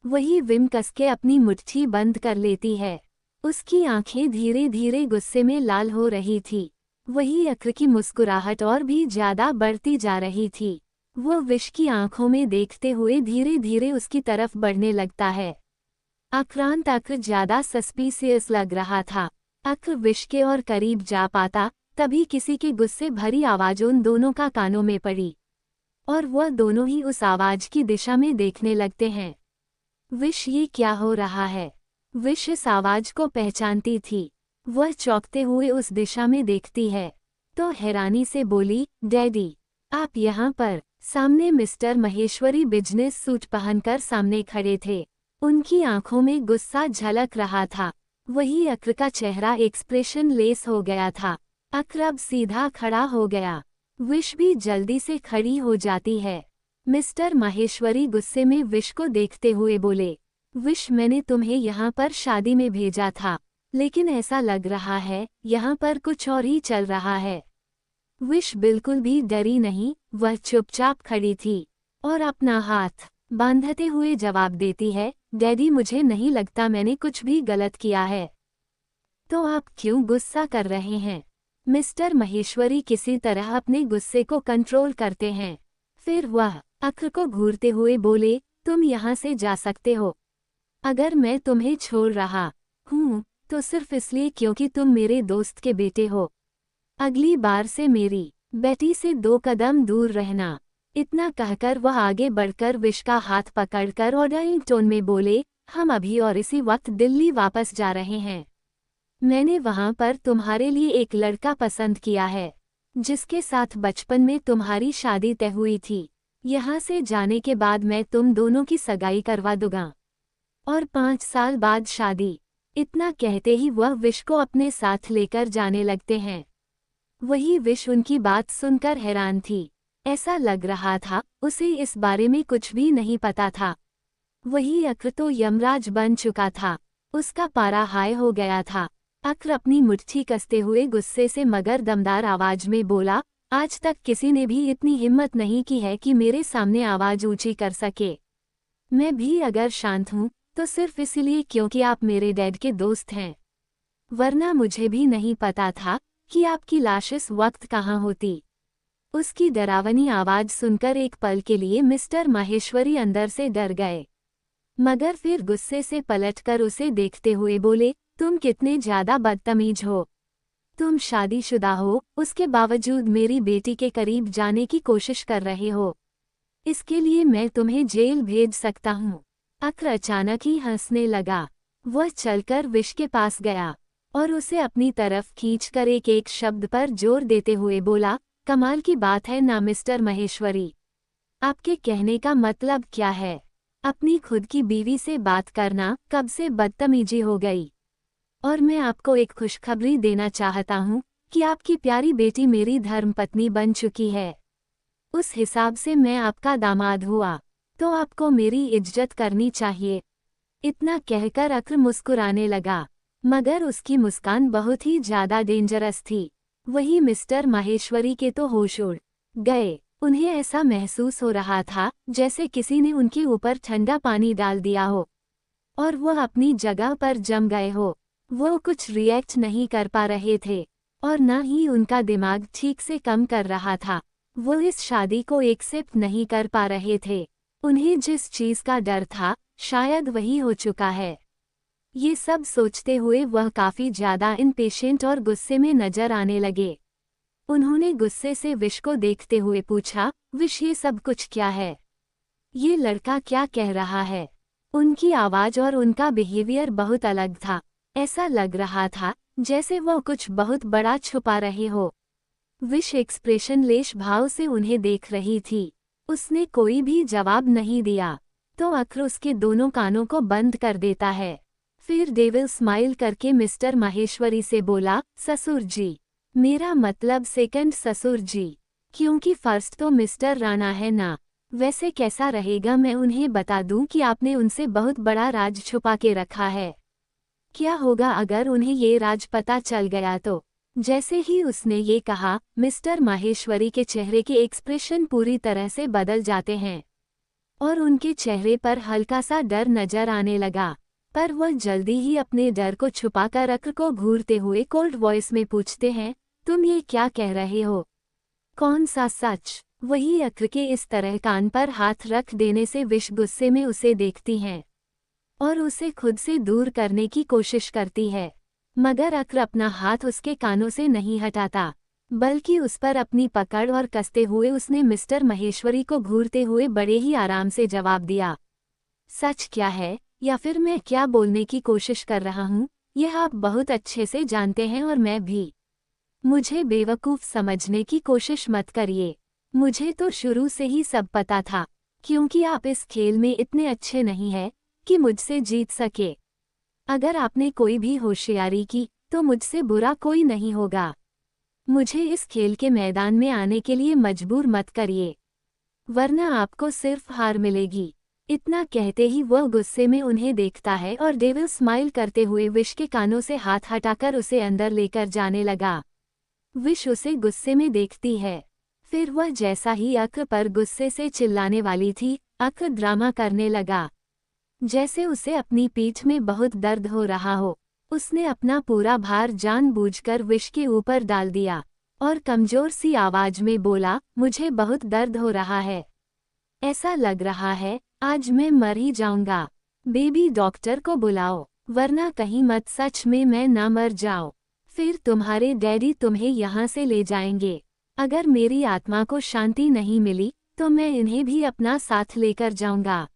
वही विम कसके अपनी मुट्ठी बंद कर लेती है। उसकी आंखें धीरे धीरे गुस्से में लाल हो रही थी। वही अक्र की मुस्कुराहट और भी ज्यादा बढ़ती जा रही थी। वो विश की आंखों में देखते हुए धीरे धीरे उसकी तरफ बढ़ने लगता है। आक्रांत अक्र ज्यादा सस्पिशियस लग रहा था। अक्र विश के और करीब जा पाता, तभी किसी की गुस्से भरी आवाज उन दोनों का कानों में पड़ी, और वह दोनों ही उस आवाज की दिशा में देखने लगते हैं। विश, ये क्या हो रहा है? विश इस आवाज को पहचानती थी। वह चौंकते हुए उस दिशा में देखती है, तो हैरानी से बोली, डैडी, आप यहाँ पर? सामने मिस्टर महेश्वरी बिजनेस सूट पहनकर सामने खड़े थे। उनकी आंखों में गुस्सा झलक रहा था। वही अक्र का चेहरा एक्सप्रेशन लेस हो गया था। अक्र अब सीधा खड़ा हो गया। विश भी जल्दी से खड़ी हो जाती है। मिस्टर माहेश्वरी गुस्से में विश को देखते हुए बोले, विश, मैंने तुम्हें यहाँ पर शादी में भेजा था, लेकिन ऐसा लग रहा है यहाँ पर कुछ और ही चल रहा है। विश बिल्कुल भी डरी नहीं, वह चुपचाप खड़ी थी और अपना हाथ बांधते हुए जवाब देती है, डैडी, मुझे नहीं लगता मैंने कुछ भी गलत किया है। तो आप क्यों गुस्सा कर रहे हैं? मिस्टर महेश्वरी किसी तरह अपने गुस्से को कंट्रोल करते हैं। फिर वह अक्र को घूरते हुए बोले, तुम यहाँ से जा सकते हो। अगर मैं तुम्हें छोड़ रहा हूँ तो सिर्फ इसलिए क्योंकि तुम मेरे दोस्त के बेटे हो। अगली बार से मेरी बेटी से 2 कदम दूर रहना। इतना कहकर वह आगे बढ़कर विश का हाथ पकड़कर ऑर्डरिंग टोन में बोले, हम अभी और इसी वक्त दिल्ली वापस जा रहे हैं। मैंने वहां पर तुम्हारे लिए एक लड़का पसंद किया है, जिसके साथ बचपन में तुम्हारी शादी तय हुई थी। यहाँ से जाने के बाद मैं तुम दोनों की सगाई करवा दूंगा, और 5 साल बाद शादी। इतना कहते ही वह विश को अपने साथ लेकर जाने लगते हैं। वही विश उनकी बात सुनकर हैरान थी। ऐसा लग रहा था उसे इस बारे में कुछ भी नहीं पता था। वही अक्र तो यमराज बन चुका था। उसका पारा हाई हो गया था। अक्र अपनी मुट्ठी कसते हुए गुस्से से मगर दमदार आवाज में बोला, आज तक किसी ने भी इतनी हिम्मत नहीं की है कि मेरे सामने आवाज ऊंची कर सके। मैं भी अगर शांत हूँ तो सिर्फ इसलिए क्योंकि आप मेरे डैड के दोस्त हैं, वरना मुझे भी नहीं पता था कि आपकी लाश इस वक्त कहाँ होती। उसकी डरावनी आवाज सुनकर एक पल के लिए मिस्टर माहेश्वरी अंदर से डर गए, मगर फिर गुस्से से पलटकर उसे देखते हुए बोले, तुम कितने ज्यादा बदतमीज हो। तुम शादीशुदा हो, उसके बावजूद मेरी बेटी के करीब जाने की कोशिश कर रहे हो। इसके लिए मैं तुम्हें जेल भेज सकता हूँ। अक्र अचानक ही हंसने लगा। वह चलकर विश के पास गया और उसे अपनी तरफ खींचकर एक एक शब्द पर जोर देते हुए बोला, कमाल की बात है ना मिस्टर महेश्वरी। आपके कहने का मतलब क्या है? अपनी खुद की बीवी से बात करना कब से बदतमीजी हो गई? और मैं आपको एक खुशखबरी देना चाहता हूँ कि आपकी प्यारी बेटी मेरी धर्मपत्नी बन चुकी है। उस हिसाब से मैं आपका दामाद हुआ, तो आपको मेरी इज्जत करनी चाहिए। इतना कहकर अक्र मुस्कुराने लगा, मगर उसकी मुस्कान बहुत ही ज्यादा डेंजरस थी। वही मिस्टर माहेश्वरी के तो होश उड़ गए। उन्हें ऐसा महसूस हो रहा था जैसे किसी ने उनके ऊपर ठंडा पानी डाल दिया हो और वह अपनी जगह पर जम गए हो। वो कुछ रिएक्ट नहीं कर पा रहे थे और न ही उनका दिमाग ठीक से काम कर रहा था। वो इस शादी को एक्सेप्ट नहीं कर पा रहे थे। उन्हें जिस चीज का डर था शायद वही हो चुका है। ये सब सोचते हुए वह काफी ज्यादा इम्पेशेंट और गुस्से में नजर आने लगे। उन्होंने गुस्से से विश को देखते हुए पूछा, विश ये सब कुछ क्या है? ये लड़का क्या कह रहा है? उनकी आवाज और उनका बिहेवियर बहुत अलग था। ऐसा लग रहा था जैसे वह कुछ बहुत बड़ा छुपा रहे हो। विश एक्सप्रेशनलेस भाव से उन्हें देख रही थी। उसने कोई भी जवाब नहीं दिया, तो अक्र उसके दोनों कानों को बंद कर देता है। फिर डेविल स्माइल करके मिस्टर माहेश्वरी से बोला, ससुर जी, मेरा मतलब सेकंड ससुर जी, क्योंकि फर्स्ट तो मिस्टर राणा है ना। वैसे कैसा रहेगा मैं उन्हें बता दूं कि आपने उनसे बहुत बड़ा राज छुपा के रखा है। क्या होगा अगर उन्हें ये राज पता चल गया तो? जैसे ही उसने ये कहा, मिस्टर माहेश्वरी के चेहरे के एक्सप्रेशन पूरी तरह से बदल जाते हैं और उनके चेहरे पर हल्का सा डर नजर आने लगा। पर वह जल्दी ही अपने डर को छुपाकर अक्र को घूरते हुए कोल्ड वॉइस में पूछते हैं, तुम ये क्या कह रहे हो? कौन सा सच? वही अक्र के इस तरह कान पर हाथ रख देने से विश गुस्से में उसे देखती हैं और उसे खुद से दूर करने की कोशिश करती है, मगर अक्र अपना हाथ उसके कानों से नहीं हटाता, बल्कि उस पर अपनी पकड़ और कसते हुए उसने मिस्टर महेश्वरी को घूरते हुए बड़े ही आराम से जवाब दिया, सच क्या है या फिर मैं क्या बोलने की कोशिश कर रहा हूँ यह आप बहुत अच्छे से जानते हैं और मैं भी। मुझे बेवकूफ़ समझने की कोशिश मत करिए। मुझे तो शुरू से ही सब पता था, क्योंकि आप इस खेल में इतने अच्छे नहीं हैं कि मुझसे जीत सके। अगर आपने कोई भी होशियारी की तो मुझसे बुरा कोई नहीं होगा। मुझे इस खेल के मैदान में आने के लिए मजबूर मत करिए, वरना आपको सिर्फ हार मिलेगी। इतना कहते ही वह गुस्से में उन्हें देखता है और डेविल स्माइल करते हुए विश के कानों से हाथ हटाकर उसे अंदर लेकर जाने लगा। विश उसे गुस्से में देखती है। फिर वह जैसा ही अक्र पर गुस्से से चिल्लाने वाली थी, अक्र ड्रामा करने लगा जैसे उसे अपनी पीठ में बहुत दर्द हो रहा हो। उसने अपना पूरा भार जानबूझकर विश के ऊपर डाल दिया और कमजोर सी आवाज में बोला, मुझे बहुत दर्द हो रहा है। ऐसा लग रहा है आज मैं मर ही जाऊंगा। बेबी डॉक्टर को बुलाओ, वरना कहीं मत सच में मैं ना मर जाऊं। फिर तुम्हारे डैडी तुम्हें यहाँ से ले जाएंगे। अगर मेरी आत्मा को शांति नहीं मिली तो मैं इन्हें भी अपना साथ लेकर जाऊंगा।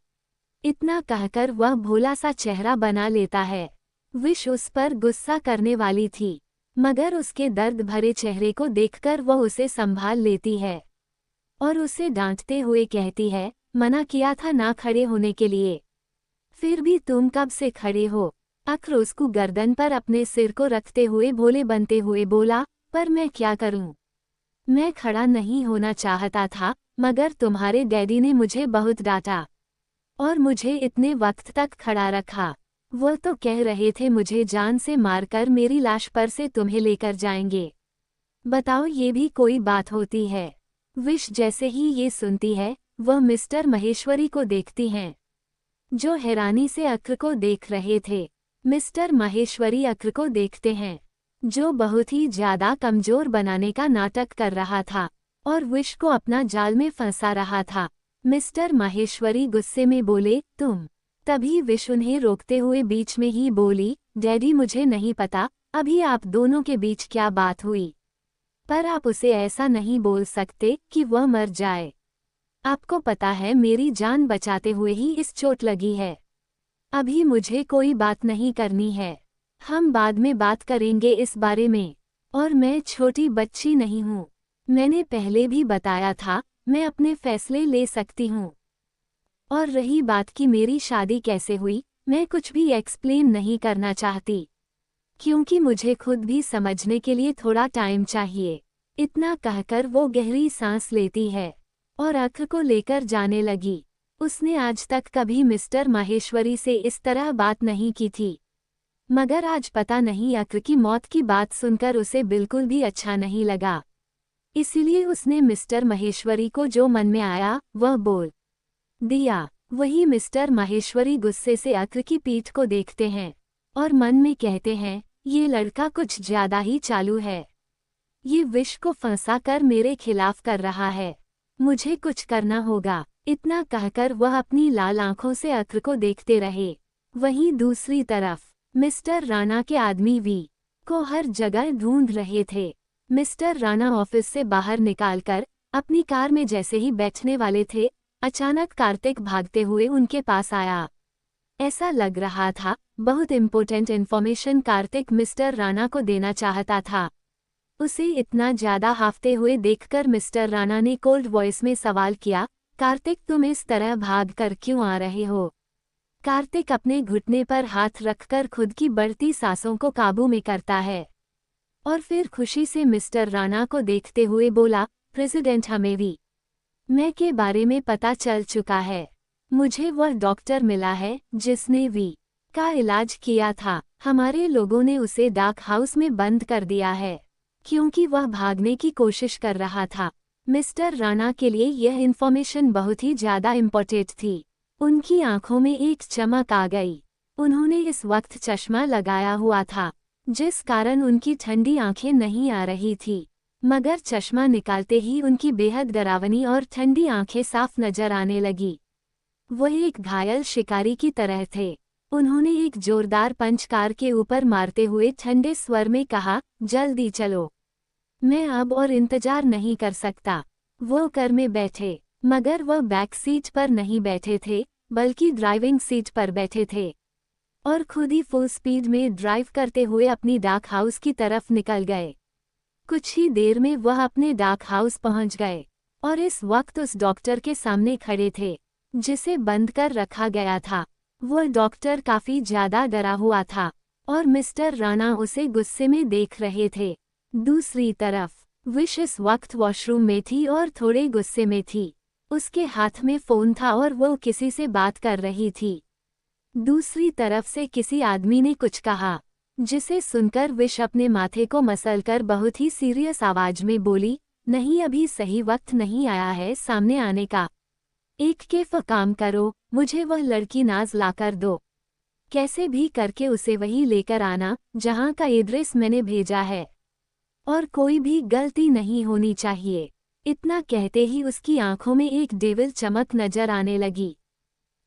इतना कहकर वह भोला सा चेहरा बना लेता है। विश उस पर गुस्सा करने वाली थी, मगर उसके दर्द भरे चेहरे को देखकर वह उसे संभाल लेती है और उसे डांटते हुए कहती है, मना किया था ना खड़े होने के लिए, फिर भी तुम कब से खड़े हो? अक्र उसको गर्दन पर अपने सिर को रखते हुए भोले बनते हुए बोला, पर मैं क्या करूं? मैं खड़ा नहीं होना चाहता था, मगर तुम्हारे डैडी ने मुझे बहुत डांटा और मुझे इतने वक्त तक खड़ा रखा। वो तो कह रहे थे मुझे जान से मारकर मेरी लाश पर से तुम्हें लेकर जाएंगे। बताओ ये भी कोई बात होती है? विश जैसे ही ये सुनती है वह मिस्टर महेश्वरी को देखती हैं, जो हैरानी से अक्र को देख रहे थे। मिस्टर महेश्वरी अक्र को देखते हैं, जो बहुत ही ज्यादा कमजोर बनाने का नाटक कर रहा था। और विश को अपना जाल में फंसा रहा था। मिस्टर माहेश्वरी गुस्से में बोले, तुम। तभी विश उन्हें रोकते हुए बीच में ही बोली, डैडी मुझे नहीं पता अभी आप दोनों के बीच क्या बात हुई, पर आप उसे ऐसा नहीं बोल सकते कि वह मर जाए। आपको पता है मेरी जान बचाते हुए ही इस चोट लगी है। अभी मुझे कोई बात नहीं करनी है, हम बाद में बात करेंगे इस बारे में। और मैं छोटी बच्ची नहीं हूँ, मैंने पहले भी बताया था मैं अपने फैसले ले सकती हूँ। और रही बात कि मेरी शादी कैसे हुई, मैं कुछ भी एक्सप्लेन नहीं करना चाहती, क्योंकि मुझे खुद भी समझने के लिए थोड़ा टाइम चाहिए। इतना कहकर वो गहरी सांस लेती है और अक्र को लेकर जाने लगी। उसने आज तक कभी मिस्टर माहेश्वरी से इस तरह बात नहीं की थी, मगर आज पता नहीं अक्र की मौत की बात सुनकर उसे बिल्कुल भी अच्छा नहीं लगा। इसीलिए उसने मिस्टर माहेश्वरी को जो मन में आया वह बोल दिया। वही मिस्टर माहेश्वरी गुस्से से अक्र की पीठ को देखते हैं और मन में कहते हैं, ये लड़का कुछ ज्यादा ही चालू है, ये विश को फंसा कर मेरे खिलाफ कर रहा है, मुझे कुछ करना होगा। इतना कहकर वह अपनी लाल आंखों से अक्र को देखते रहे। वहीं दूसरी तरफ मिस्टर राणा के आदमी वी को हर जगह ढूंढ रहे थे। मिस्टर राणा ऑफिस से बाहर निकालकर अपनी कार में जैसे ही बैठने वाले थे, अचानक कार्तिक भागते हुए उनके पास आया। ऐसा लग रहा था बहुत important information Kartik mister Rana को देना चाहता था। उसे इतना ज्यादा हाफते हुए देखकर मिस्टर राणा ने कोल्ड वॉइस में सवाल किया, कार्तिक तुम इस तरह भाग कर क्यों आ रहे हो? कार्तिक अपने घुटने पर हाथ रखकर खुद की बढ़ती सांसों को काबू में करता है और फिर खुशी से मिस्टर राणा को देखते हुए बोला, प्रेसिडेंट हमें वी मैं के बारे में पता चल चुका है। मुझे वह डॉक्टर मिला है जिसने वी का इलाज किया था। हमारे लोगों ने उसे डाक हाउस में बंद कर दिया है क्योंकि वह भागने की कोशिश कर रहा था। मिस्टर राणा के लिए यह इन्फॉर्मेशन बहुत ही ज्यादा इम्पोर्टेंट थी। उनकी आंखों में एक चमक आ गई। उन्होंने इस वक्त चश्मा लगाया हुआ था, जिस कारण उनकी ठंडी आंखें नहीं आ रही थी, मगर चश्मा निकालते ही उनकी बेहद डरावनी और ठंडी आंखें साफ नजर आने लगी। वह एक घायल शिकारी की तरह थे। उन्होंने एक जोरदार पंच कार के ऊपर मारते हुए ठंडे स्वर में कहा, जल्दी चलो, मैं अब और इंतजार नहीं कर सकता। वो कार में बैठे, मगर वह बैक सीट पर नहीं बैठे थे बल्कि ड्राइविंग सीट पर बैठे थे और खुद ही फुल स्पीड में ड्राइव करते हुए अपनी डाक हाउस की तरफ निकल गए। कुछ ही देर में वह अपने डाक हाउस पहुंच गए और इस वक्त उस डॉक्टर के सामने खड़े थे जिसे बंद कर रखा गया था। वह डॉक्टर काफी ज्यादा डरा हुआ था और मिस्टर राणा उसे गुस्से में देख रहे थे। दूसरी तरफ विश इस वक्त वॉशरूम में थी और थोड़े गुस्से में थी। उसके हाथ में फोन था और वो किसी से बात कर रही थी। दूसरी तरफ से किसी आदमी ने कुछ कहा, जिसे सुनकर विश अपने माथे को मसलकर बहुत ही सीरियस आवाज में बोली, नहीं अभी सही वक्त नहीं आया है सामने आने का। एक के काम करो, मुझे वह लड़की नाज लाकर दो। कैसे भी करके उसे वहीं लेकर आना जहां का एड्रेस मैंने भेजा है, और कोई भी गलती नहीं होनी चाहिए। इतना कहते ही उसकी आंखों में एक डेविल चमक नजर आने लगी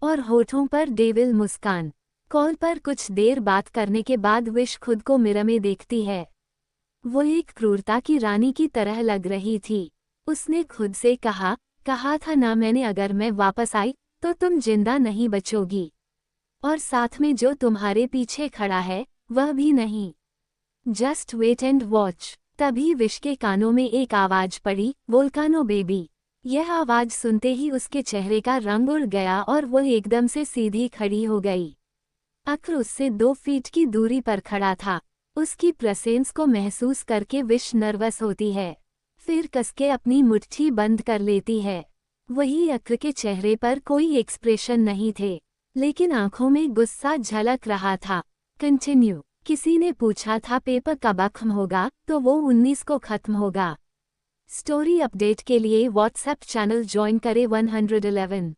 और होठों पर डेविल मुस्कान। कॉल पर कुछ देर बात करने के बाद विश खुद को मिरर में देखती है। वो एक क्रूरता की रानी की तरह लग रही थी। उसने खुद से कहा था ना मैंने, अगर मैं वापस आई तो तुम जिंदा नहीं बचोगी, और साथ में जो तुम्हारे पीछे खड़ा है वह भी नहीं। Just wait and watch. तभी विश के कानों में एक आवाज पड़ी, वोल्कानो बेबी। यह आवाज सुनते ही उसके चेहरे का रंग उड़ गया और वह एकदम से सीधी खड़ी हो गई। अक्र उससे 2 फीट की दूरी पर खड़ा था। उसकी प्रेजेंस को महसूस करके विश नर्वस होती है, फिर कसके अपनी मुट्ठी बंद कर लेती है। वही अक्र के चेहरे पर कोई एक्सप्रेशन नहीं थे, लेकिन आंखों में गुस्सा झलक रहा था। कंटिन्यू। किसी ने पूछा था पेपर कब खत्म होगा, तो वो 19 को खत्म होगा। स्टोरी अपडेट के लिए व्हाट्सएप चैनल ज्वाइन करें 111।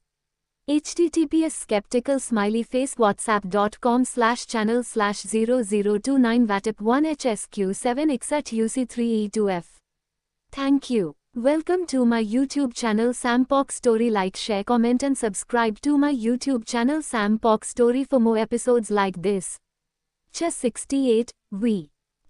https skeptical smiley face whatsapp.com/channel/0029 WATIP1 HSQ7 XAT UC3E2F। Thank you. Welcome to my YouTube channel Sam Pock Story. Like, share, comment and subscribe to my YouTube channel Sam Pock Story for more episodes like this. Chess 68 we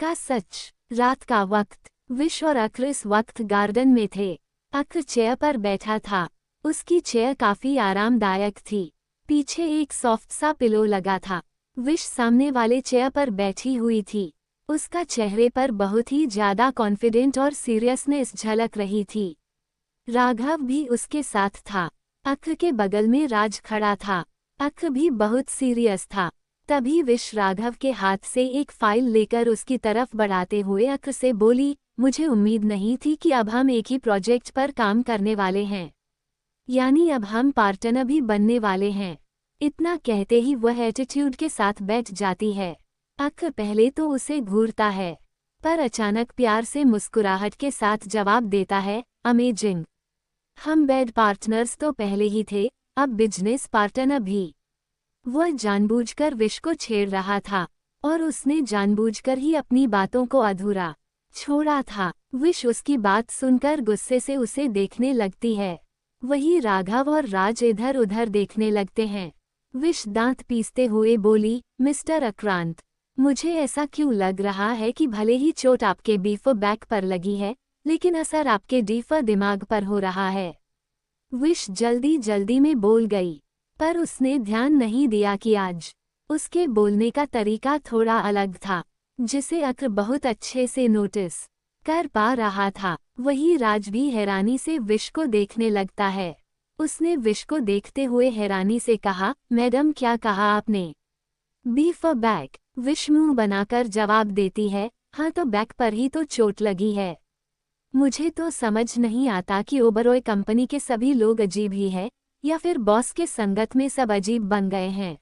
का सच। रात का वक्त। Wish और अक्र इस वक्त garden में थे। अक्र chair पर बैठा था। उसकी चेयर काफी आरामदायक थी। पीछे एक सॉफ्ट सा पिलो लगा था। विश सामने वाले चेयर पर बैठी हुई थी। उसका चेहरे पर बहुत ही ज्यादा कॉन्फिडेंट और सीरियसनेस झलक रही थी। राघव भी उसके साथ था। अक्र के बगल में राज खड़ा था। अक्र भी बहुत सीरियस था। तभी विश राघव के हाथ से एक फाइल लेकर उसकी तरफ बढ़ाते हुए अक्र से बोली, मुझे उम्मीद नहीं थी कि अब हम एक ही प्रोजेक्ट पर काम करने वाले हैं, यानी अब हम पार्टनर भी बनने वाले हैं। इतना कहते ही वह एटीट्यूड के साथ बैठ जाती है। अक्र पहले तो उसे घूरता है, पर अचानक प्यार से मुस्कुराहट के साथ जवाब देता है, अमेजिंग। हम बेड पार्टनर्स तो पहले ही थे, अब बिजनेस पार्टनर भी। वह जानबूझकर विश को छेड़ रहा था और उसने जानबूझकर ही अपनी बातों को अधूरा छोड़ा था। विश उसकी बात सुनकर गुस्से से उसे देखने लगती है। वही राघव और राज इधर उधर देखने लगते हैं। विश दांत पीसते हुए बोली, मिस्टर आक्रांत, मुझे ऐसा क्यों लग रहा है कि भले ही चोट आपके बीफ बैक पर लगी है, लेकिन असर आपके डीफर दिमाग पर हो रहा है। विश जल्दी जल्दी में बोल गई, पर उसने ध्यान नहीं दिया कि आज उसके बोलने का तरीका थोड़ा अलग था, जिसे अक्र बहुत अच्छे से नोटिस कर पा रहा था। वही राज भी हैरानी से विश को देखने लगता है। उसने विश को देखते हुए हैरानी से कहा, मैडम क्या कहा आपने? Beef back. विश मुंह बनाकर जवाब देती है, हाँ तो बैक पर ही तो चोट लगी है। मुझे तो समझ नहीं आता कि ओबरॉय कंपनी के सभी लोग अजीब ही है या फिर बॉस के संगत में सब अजीब बन गए हैं।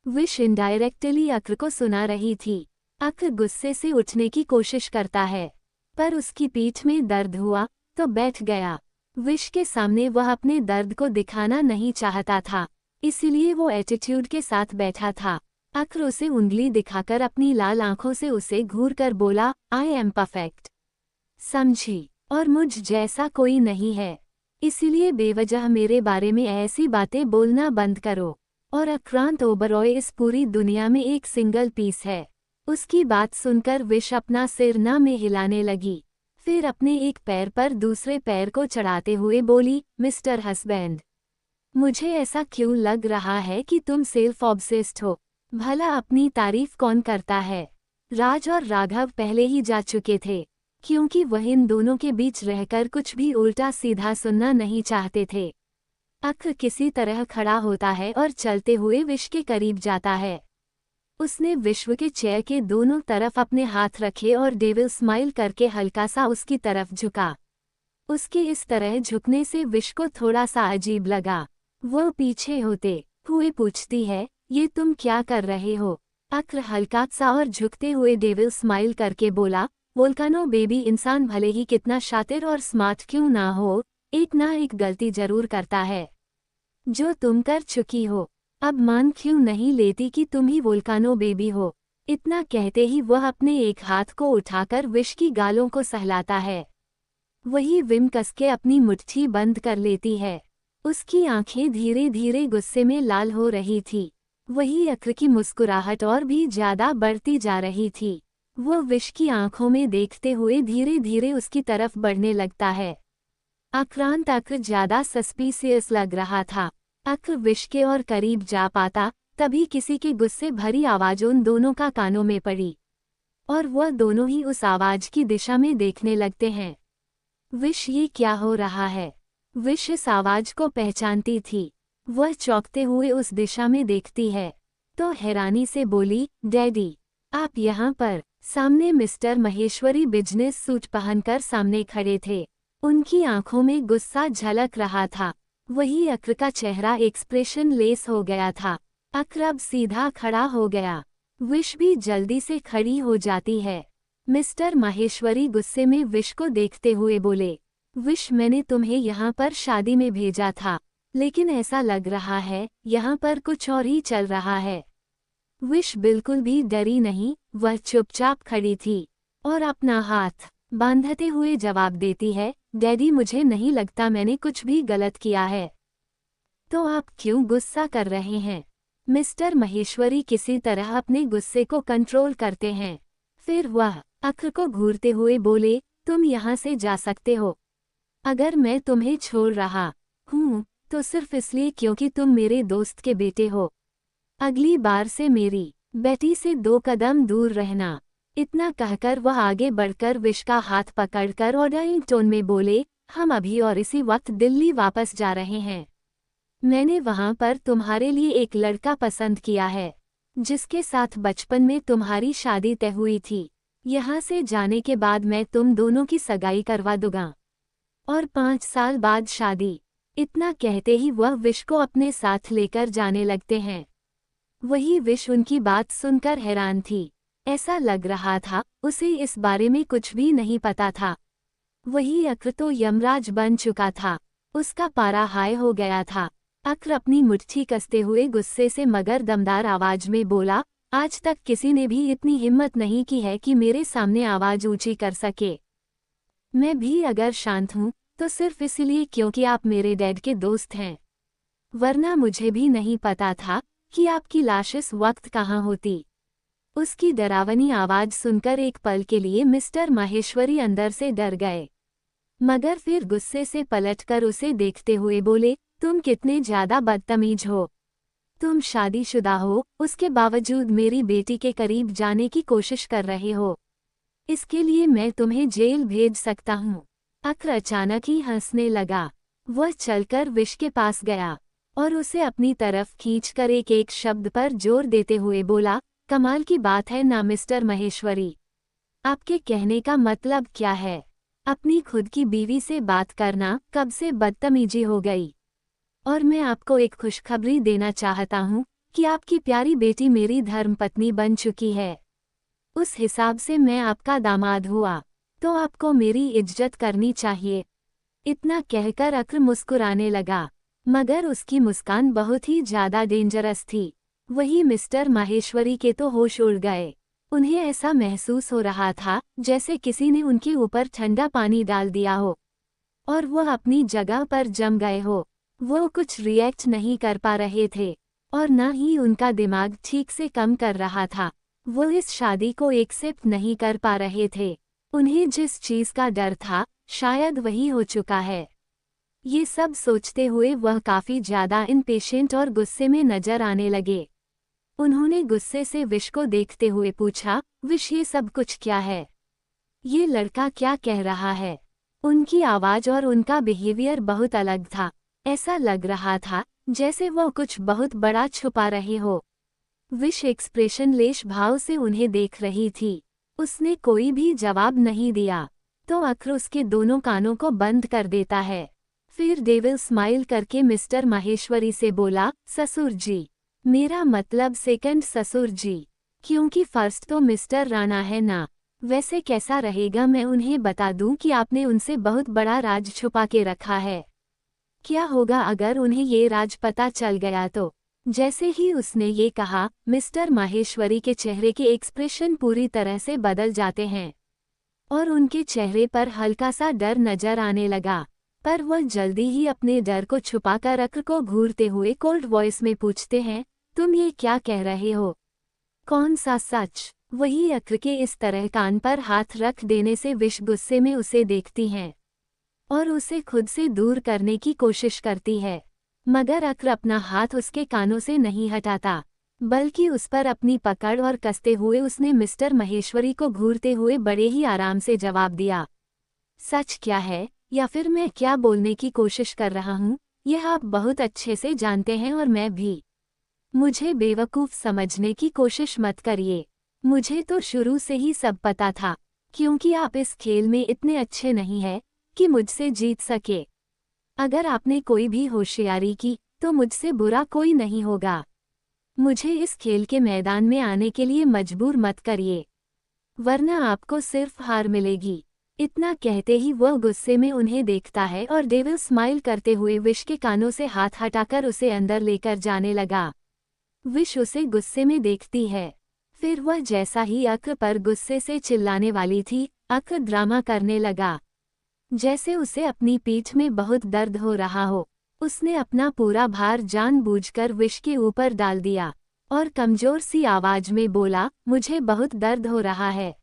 विश इनडायरेक्टली अक्र को सुना रही थी। अक्र गुस्से से उठने की कोशिश करता है, पर उसकी पीठ में दर्द हुआ तो बैठ गया। विश के सामने वह अपने दर्द को दिखाना नहीं चाहता था, इसीलिए वो एटीट्यूड के साथ बैठा था। अक्र उसे उंगली दिखाकर अपनी लाल आंखों से उसे घूर कर बोला, आई एम परफेक्ट, समझी, और मुझ जैसा कोई नहीं है, इसीलिए बेवजह मेरे बारे में ऐसी बातें बोलना बंद करो। और आक्रांत ओबरॉय इस पूरी दुनिया में एक सिंगल पीस है। उसकी बात सुनकर विश अपना सिर ना में हिलाने लगी, फिर अपने एक पैर पर दूसरे पैर को चढ़ाते हुए बोली, मिस्टर हस्बैंड, मुझे ऐसा क्यों लग रहा है कि तुम सेल्फ ऑब्सेस्ड हो। भला अपनी तारीफ कौन करता है? राज और राघव पहले ही जा चुके थे, क्योंकि वह इन दोनों के बीच रहकर कुछ भी उल्टा सीधा सुनना नहीं चाहते थे। अक्र किसी तरह खड़ा होता है और चलते हुए विश के करीब जाता है। उसने विश्व के चेयर के दोनों तरफ अपने हाथ रखे और डेविल स्माइल करके हल्का सा उसकी तरफ झुका। उसके इस तरह झुकने से विश को थोड़ा सा अजीब लगा। वो पीछे होते हुए पूछती है, ये तुम क्या कर रहे हो? अक्र हल्का सा और झुकते हुए डेविल स्माइल करके बोला, वोल्कानो बेबी, इंसान भले ही कितना शातिर और स्मार्ट क्यों ना हो, एक ना एक गलती जरूर करता है, जो तुम कर चुकी हो। अब मान क्यों नहीं लेती कि तुम ही वोल्कानो बेबी हो? इतना कहते ही वह अपने एक हाथ को उठाकर विश की गालों को सहलाता है। वही विम कसके अपनी मुट्ठी बंद कर लेती है। उसकी आंखें धीरे धीरे गुस्से में लाल हो रही थी। वही अक्र की मुस्कुराहट और भी ज्यादा बढ़ती जा रही थी। वो विश की आंखों में देखते हुए धीरे धीरे उसकी तरफ बढ़ने लगता है। आक्रांत अक्र ज्यादा सस्पिशियस लग रहा था। अक्र विश के और करीब जा पाता, तभी किसी की गुस्से भरी आवाज उन दोनों का कानों में पड़ी, और वह दोनों ही उस आवाज की दिशा में देखने लगते हैं। विश, ये क्या हो रहा है? विश इस आवाज को पहचानती थी। वह चौंकते हुए उस दिशा में देखती है तो हैरानी से बोली, डैडी, आप यहाँ पर? सामने मिस्टर महेश्वरी बिजनेस सूट पहनकर सामने खड़े थे। उनकी आंखों में गुस्सा झलक रहा था। वही अक्र का चेहरा एक्सप्रेशन लेस हो गया था। अक्र अब सीधा खड़ा हो गया। विश भी जल्दी से खड़ी हो जाती है। मिस्टर माहेश्वरी गुस्से में विश को देखते हुए बोले, विश, मैंने तुम्हें यहाँ पर शादी में भेजा था, लेकिन ऐसा लग रहा है यहाँ पर कुछ और ही चल रहा है। विश बिल्कुल भी डरी नहीं, वह चुपचाप खड़ी थी और अपना हाथ बांधते हुए जवाब देती है, डैडी मुझे नहीं लगता मैंने कुछ भी गलत किया है। तो आप क्यों गुस्सा कर रहे हैं? मिस्टर महेश्वरी किसी तरह अपने गुस्से को कंट्रोल करते हैं। फिर वह अक्र को घूरते हुए बोले, तुम यहाँ से जा सकते हो। अगर मैं तुम्हें छोड़ रहा हूँ तो सिर्फ इसलिए क्योंकि तुम मेरे दोस्त के बेटे हो। अगली बार से मेरी बेटी से 2 कदम दूर रहना। इतना कहकर वह आगे बढ़कर विश का हाथ पकड़कर ऑर्डरिंग टोन में बोले, हम अभी और इसी वक्त दिल्ली वापस जा रहे हैं। मैंने वहां पर तुम्हारे लिए एक लड़का पसंद किया है, जिसके साथ बचपन में तुम्हारी शादी तय हुई थी। यहाँ से जाने के बाद मैं तुम दोनों की सगाई करवा दूंगा और 5 साल बाद शादी। इतना कहते ही वह विश को अपने साथ लेकर जाने लगते हैं। वही विश उनकी बात सुनकर हैरान थी। ऐसा लग रहा था उसे इस बारे में कुछ भी नहीं पता था। वही अक्र तो यमराज बन चुका था। उसका पारा हाई हो गया था। अक्र अपनी मुट्ठी कसते हुए गुस्से से मगर दमदार आवाज में बोला, आज तक किसी ने भी इतनी हिम्मत नहीं की है कि मेरे सामने आवाज ऊंची कर सके। मैं भी अगर शांत हूँ तो सिर्फ इसलिए क्योंकि आप मेरे डैड के दोस्त हैं, वरना मुझे भी नहीं पता था कि आपकी लाश इस वक्त कहाँ होती। उसकी डरावनी आवाज सुनकर एक पल के लिए मिस्टर माहेश्वरी अंदर से डर गए, मगर फिर गुस्से से पलटकर उसे देखते हुए बोले, तुम कितने ज्यादा बदतमीज हो। तुम शादीशुदा हो, उसके बावजूद मेरी बेटी के करीब जाने की कोशिश कर रहे हो। इसके लिए मैं तुम्हें जेल भेज सकता हूँ। अक्र अचानक ही हंसने लगा। वह चलकर विश के पास गया और उसे अपनी तरफ खींचकर एक एक शब्द पर जोर देते हुए बोला, कमाल की बात है ना मिस्टर महेश्वरी। आपके कहने का मतलब क्या है? अपनी खुद की बीवी से बात करना कब से बदतमीजी हो गई? और मैं आपको एक खुशखबरी देना चाहता हूँ कि आपकी प्यारी बेटी मेरी धर्मपत्नी बन चुकी है। उस हिसाब से मैं आपका दामाद हुआ, तो आपको मेरी इज्जत करनी चाहिए। इतना कहकर अक्र मुस्कुराने लगा, मगर उसकी मुस्कान बहुत ही ज्यादा डेंजरस थी। वही मिस्टर माहेश्वरी के तो होश उड़ गए। उन्हें ऐसा महसूस हो रहा था जैसे किसी ने उनके ऊपर ठंडा पानी डाल दिया हो और वह अपनी जगह पर जम गए हो। वो कुछ रिएक्ट नहीं कर पा रहे थे और न ही उनका दिमाग ठीक से काम कर रहा था। वो इस शादी को एक्सेप्ट नहीं कर पा रहे थे। उन्हें जिस चीज का डर था शायद वही हो चुका है। ये सब सोचते हुए वह काफी ज्यादा इम्पेशेंट और गुस्से में नजर आने लगे। उन्होंने गुस्से से विश को देखते हुए पूछा, विश ये सब कुछ क्या है? ये लड़का क्या कह रहा है? उनकी आवाज और उनका बिहेवियर बहुत अलग था। ऐसा लग रहा था जैसे वह कुछ बहुत बड़ा छुपा रहे हो। विश एक्सप्रेशन लेश भाव से उन्हें देख रही थी। उसने कोई भी जवाब नहीं दिया तो अक्र उसके दोनों कानों को बंद कर देता है। फिर डेविल स्माइल करके मिस्टर माहेश्वरी से बोला, ससुर जी, मेरा मतलब सेकंड ससुर जी, क्योंकि फर्स्ट तो मिस्टर राणा है ना। वैसे कैसा रहेगा मैं उन्हें बता दूं कि आपने उनसे बहुत बड़ा राज छुपा के रखा है। क्या होगा अगर उन्हें ये राज पता चल गया तो? जैसे ही उसने ये कहा, मिस्टर माहेश्वरी के चेहरे के एक्सप्रेशन पूरी तरह से बदल जाते हैं और उनके चेहरे पर हल्का सा डर नजर आने लगा। पर वह जल्दी ही अपने डर को छुपाकर अक्र को घूरते हुए कोल्ड वॉइस में पूछते हैं, तुम ये क्या कह रहे हो? कौन सा सच? वही अक्र के इस तरह कान पर हाथ रख देने से विश गुस्से में उसे देखती हैं और उसे खुद से दूर करने की कोशिश करती है, मगर अक्र अपना हाथ उसके कानों से नहीं हटाता, बल्कि उस पर अपनी पकड़ और कसते हुए उसने मिस्टर महेश्वरी को घूरते हुए बड़े ही आराम से जवाब दिया, सच क्या है या फिर मैं क्या बोलने की कोशिश कर रहा हूँ यह आप बहुत अच्छे से जानते हैं और मैं भी। मुझे बेवकूफ़ समझने की कोशिश मत करिए। मुझे तो शुरू से ही सब पता था, क्योंकि आप इस खेल में इतने अच्छे नहीं हैं कि मुझसे जीत सके। अगर आपने कोई भी होशियारी की तो मुझसे बुरा कोई नहीं होगा। मुझे इस खेल के मैदान में आने के लिए मजबूर मत करिए, वरना आपको सिर्फ हार मिलेगी। इतना कहते ही वह गुस्से में उन्हें देखता है और डेविल स्माइल करते हुए विश के कानों से हाथ हटाकर उसे अंदर लेकर जाने लगा। विश उसे गुस्से में देखती है। फिर वह जैसा ही अक्र पर गुस्से से चिल्लाने वाली थी, अक्र ड्रामा करने लगा, जैसे उसे अपनी पीठ में बहुत दर्द हो रहा हो। उसने अपना पूरा भार जानबूझकर विश के ऊपर डाल दिया और कमजोर सी आवाज में बोला, मुझे बहुत दर्द हो रहा है।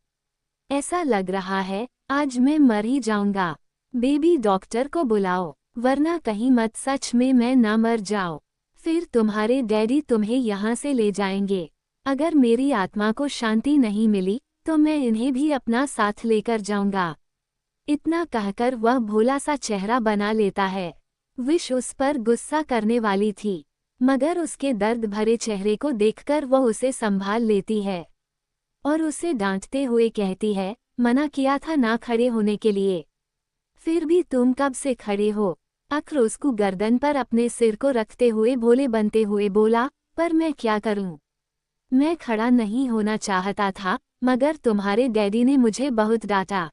ऐसा लग रहा है आज मैं मर ही जाऊंगा। बेबी डॉक्टर को बुलाओ, वरना कहीं मत सच में मैं ना मर जाऊं। फिर तुम्हारे डैडी तुम्हें यहाँ से ले जाएंगे। अगर मेरी आत्मा को शांति नहीं मिली तो मैं इन्हें भी अपना साथ लेकर जाऊंगा। इतना कहकर वह भोला सा चेहरा बना लेता है। विश उस पर गुस्सा करने वाली थी, मगर उसके दर्द भरे चेहरे को देखकर वह उसे संभाल लेती है और उसे डांटते हुए कहती है, मना किया था ना खड़े होने के लिए, फिर भी तुम कब से खड़े हो। अक्र उसको गर्दन पर अपने सिर को रखते हुए भोले बनते हुए बोला, पर मैं क्या करूं? मैं खड़ा नहीं होना चाहता था, मगर तुम्हारे डैडी ने मुझे बहुत डांटा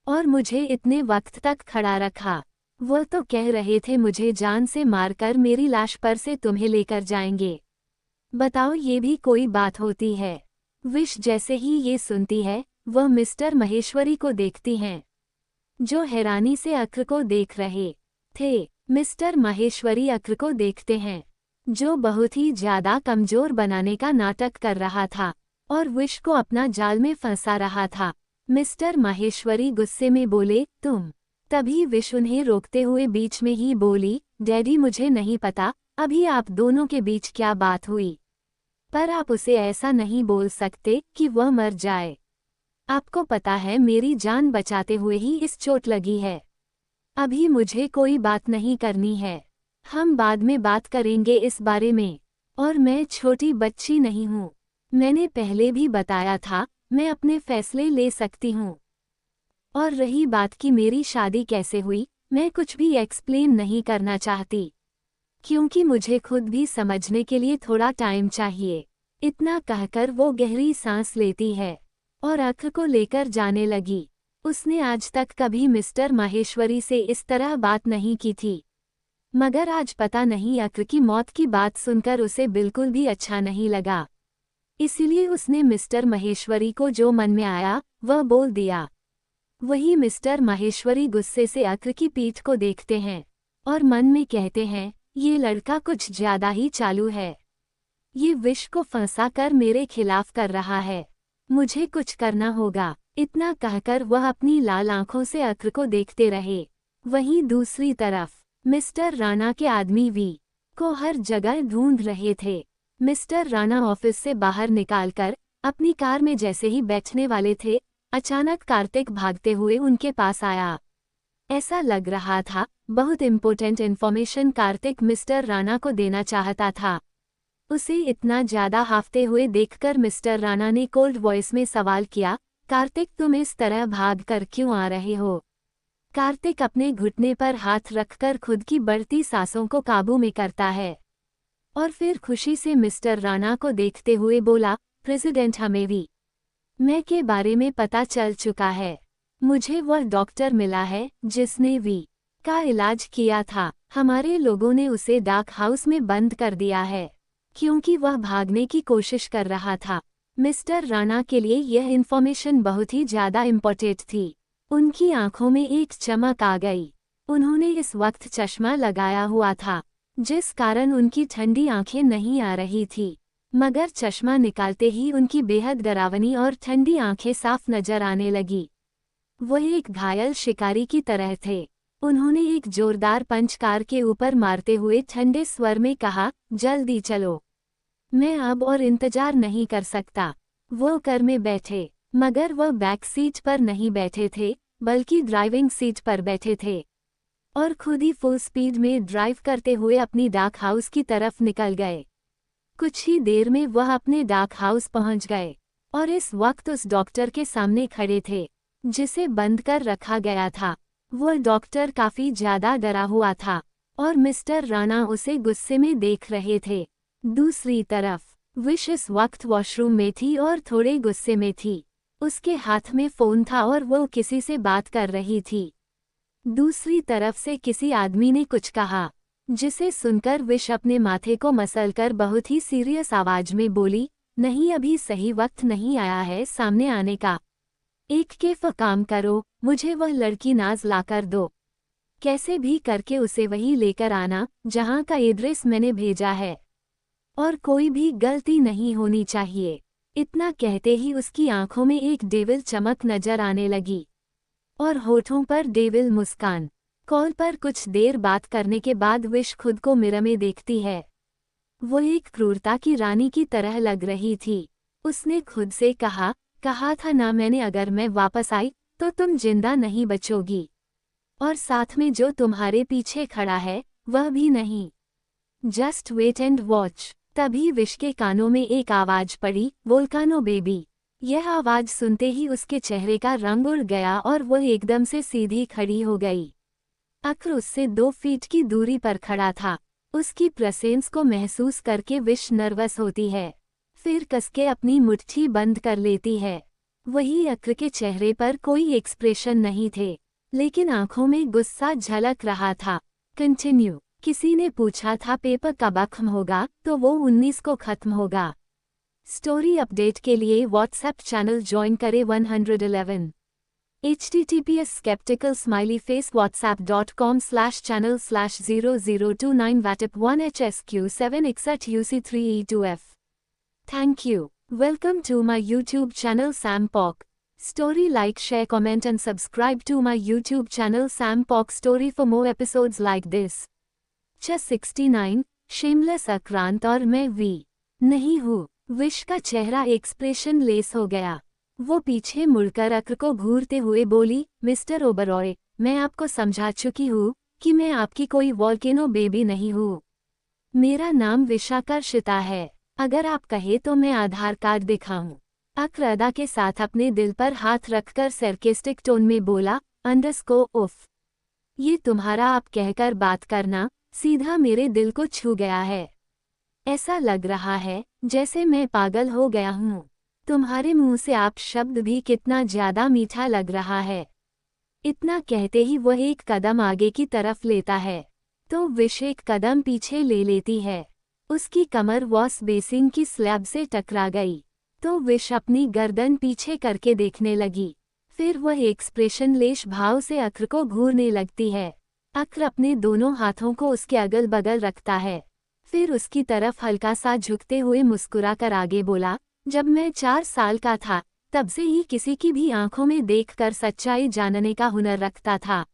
और मुझे इतने वक्त तक खड़ा रखा। वो तो कह रहे थे मुझे जान से मारकर मेरी लाश पर से तुम्हें लेकर जाएंगे। बताओ ये भी कोई बात होती है? विश जैसे ही ये सुनती है, वह मिस्टर महेश्वरी को देखती हैं, जो हैरानी से अक्र को देख रहे थे। मिस्टर महेश्वरी अक्र को देखते हैं, जो बहुत ही ज्यादा कमजोर बनाने का नाटक कर रहा था और विश को अपना जाल में फंसा रहा था। मिस्टर माहेश्वरी गुस्से में बोले, तुम। तभी विश उन्हें रोकते हुए बीच में ही बोली, डैडी मुझे नहीं पता अभी आप दोनों के बीच क्या बात हुई, पर आप उसे ऐसा नहीं बोल सकते कि वह मर जाए। आपको पता है मेरी जान बचाते हुए ही इस चोट लगी है। अभी मुझे कोई बात नहीं करनी है, हम बाद में बात करेंगे इस बारे में। और मैं छोटी बच्ची नहीं हूँ, मैंने पहले भी बताया था मैं अपने फैसले ले सकती हूँ। और रही बात कि मेरी शादी कैसे हुई, मैं कुछ भी एक्सप्लेन नहीं करना चाहती, क्योंकि मुझे खुद भी समझने के लिए थोड़ा टाइम चाहिए। इतना कहकर वो गहरी सांस लेती है और अक्र को लेकर जाने लगी। उसने आज तक कभी मिस्टर माहेश्वरी से इस तरह बात नहीं की थी, मगर आज पता नहीं अक्र की मौत की बात सुनकर उसे बिल्कुल भी अच्छा नहीं लगा। इसीलिए उसने मिस्टर महेश्वरी को जो मन में आया वह बोल दिया। वही मिस्टर महेश्वरी गुस्से से अक्र की पीठ को देखते हैं और मन में कहते हैं, ये लड़का कुछ ज्यादा ही चालू है, ये विश को फंसा कर मेरे खिलाफ कर रहा है, मुझे कुछ करना होगा। इतना कहकर वह अपनी लाल आंखों से अक्र को देखते रहे। वहीं दूसरी तरफ मिस्टर राणा के आदमी वी को हर जगह ढूंढ रहे थे। मिस्टर राणा ऑफिस से बाहर निकालकर अपनी कार में जैसे ही बैठने वाले थे, अचानक कार्तिक भागते हुए उनके पास आया। ऐसा लग रहा था बहुत important information Kartik mister Rana को देना चाहता था। उसे इतना ज्यादा हाफते हुए देखकर मिस्टर राणा ने कोल्ड वॉइस में सवाल किया, कार्तिक तुम इस तरह भाग कर क्यों आ रहे हो? कार्तिक अपने घुटने पर हाथ रखकर खुद की बढ़ती सांसों को काबू में करता है और फिर खुशी से मिस्टर राणा को देखते हुए बोला, प्रेसिडेंट हमें वी मैं के बारे में पता चल चुका है। मुझे वह डॉक्टर मिला है जिसने वी का इलाज किया था। हमारे लोगों ने उसे डाक हाउस में बंद कर दिया है क्योंकि वह भागने की कोशिश कर रहा था। मिस्टर राणा के लिए यह इन्फॉर्मेशन बहुत ही ज्यादा इम्पोर्टेंट थी। उनकी आंखों में एक चमक आ गई। उन्होंने इस वक्त चश्मा लगाया हुआ था, जिस कारण उनकी ठंडी आंखें नहीं आ रही थी, मगर चश्मा निकालते ही उनकी बेहद डरावनी और ठंडी आंखें साफ नजर आने लगी। वह एक घायल शिकारी की तरह थे। उन्होंने एक जोरदार पंच कार के ऊपर मारते हुए ठंडे स्वर में कहा, जल्दी चलो, मैं अब और इंतजार नहीं कर सकता। वो कार में बैठे, मगर वह बैक सीट पर नहीं बैठे थे, बल्कि ड्राइविंग सीट पर बैठे थे और खुद ही फुल स्पीड में ड्राइव करते हुए अपनी डाक हाउस की तरफ निकल गए। कुछ ही देर में वह अपने डाक हाउस पहुंच गए और इस वक्त उस डॉक्टर के सामने खड़े थे जिसे बंद कर रखा गया था। वह डॉक्टर काफी ज्यादा डरा हुआ था और मिस्टर राणा उसे गुस्से में देख रहे थे। दूसरी तरफ विश इस वक्त वॉशरूम में थी और थोड़े गुस्से में थी। उसके हाथ में फोन था और वो किसी से बात कर रही थी। दूसरी तरफ से किसी आदमी ने कुछ कहा, जिसे सुनकर विश अपने माथे को मसलकर बहुत ही सीरियस आवाज में बोली, नहीं अभी सही वक्त नहीं आया है सामने आने का। एक केफ काम करो, मुझे वह लड़की नाज लाकर दो। कैसे भी करके उसे वहीं लेकर आना जहां का एड्रेस मैंने भेजा है, और कोई भी गलती नहीं होनी चाहिए। इतना कहते ही उसकी आंखों में एक डेविल चमक नजर आने लगी और होठों पर डेविल मुस्कान। कॉल पर कुछ देर बात करने के बाद विश खुद को मिरर में देखती है। वो एक क्रूरता की रानी की तरह लग रही थी। उसने खुद से कहा था ना मैंने, अगर मैं वापस आई तो तुम जिंदा नहीं बचोगी, और साथ में जो तुम्हारे पीछे खड़ा है वह भी नहीं। Just wait and watch. तभी विश के कानों में एक आवाज पड़ी, वोल्कानो बेबी। यह आवाज सुनते ही उसके चेहरे का रंग उड़ गया और वह एकदम से सीधी खड़ी हो गई। अक्र उससे 2 फीट की दूरी पर खड़ा था। उसकी प्रेजेंस को महसूस करके विश नर्वस होती है, फिर कसके अपनी मुट्ठी बंद कर लेती है। वही अक्र के चेहरे पर कोई एक्सप्रेशन नहीं थे, लेकिन आंखों में गुस्सा झलक रहा था। कंटिन्यू। किसी ने पूछा था पेपर कब खत्म होगा, तो वो 19 को खत्म होगा। स्टोरी अपडेट के लिए व्हाट्सएप चैनल ज्वाइन करें 111। https skeptical smiley face whatsapp.com/channel/0029 watip1 hsq7 Thank you. Welcome to my YouTube channel Sam Pok Story. Like, share, comment and subscribe to my YouTube channel Sam Pok Story for more episodes like this. Chess 69, shameless आक्रांत और मैं we नहीं हूँ। Wish का चेहरा expression less हो गया। वो पीछे मुड़कर अक्र को घूरते हुए बोली, मिस्टर ओबरॉय, मैं आपको समझा चुकी हूँ कि मैं आपकी कोई वॉल्केनो बेबी नहीं हूँ। मेरा नाम विशाकर्षिता है। अगर आप कहे तो मैं आधार कार्ड दिखाऊं। अक्र अदा के साथ अपने दिल पर हाथ रखकर सरकेस्टिक टोन में बोला, अंडरस्को उफ। ये तुम्हारा आप कहकर बात करना सीधा मेरे दिल को छू गया है। ऐसा लग रहा है जैसे मैं पागल हो गया हूँ। तुम्हारे मुंह से आप शब्द भी कितना ज्यादा मीठा लग रहा है। इतना कहते ही वह एक कदम आगे की तरफ लेता है, तो विश एक कदम पीछे ले लेती है। उसकी कमर वॉश बेसिन की स्लैब से टकरा गई, तो विश अपनी गर्दन पीछे करके देखने लगी। फिर वह एक्सप्रेशन लेश भाव से अक्र को घूरने लगती है। अक्र अपने दोनों हाथों को उसके अगल बगल रखता है, फिर उसकी तरफ हल्का सा झुकते हुए मुस्कुरा कर आगे बोला, जब मैं 4 साल का था तब से ही किसी की भी आंखों में देखकर सच्चाई जानने का हुनर रखता था।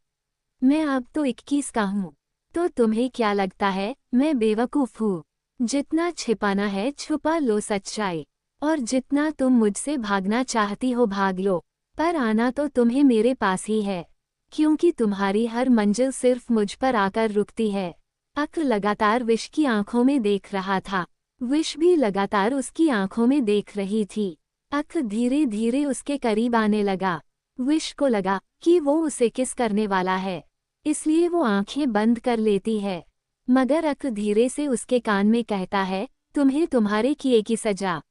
मैं अब तो 21 का हूँ, तो तुम्हें क्या लगता है मैं बेवकूफ़ हूँ? जितना छिपाना है छुपा लो सच्चाई, और जितना तुम मुझसे भागना चाहती हो भाग लो, पर आना तो तुम्हें मेरे पास ही है, क्योंकि तुम्हारी हर मंजिल सिर्फ मुझ पर आकर रुकती है। अक्र लगातार विश की आंखों में देख रहा था, विश भी लगातार उसकी आंखों में देख रही थी। अक्र धीरे धीरे उसके करीब आने लगा। विश को लगा कि वो उसे किस करने वाला है, इसलिए वो आंखें बंद कर लेती है, मगर अक्र धीरे से उसके कान में कहता है, तुम्हें तुम्हारे किए की सजा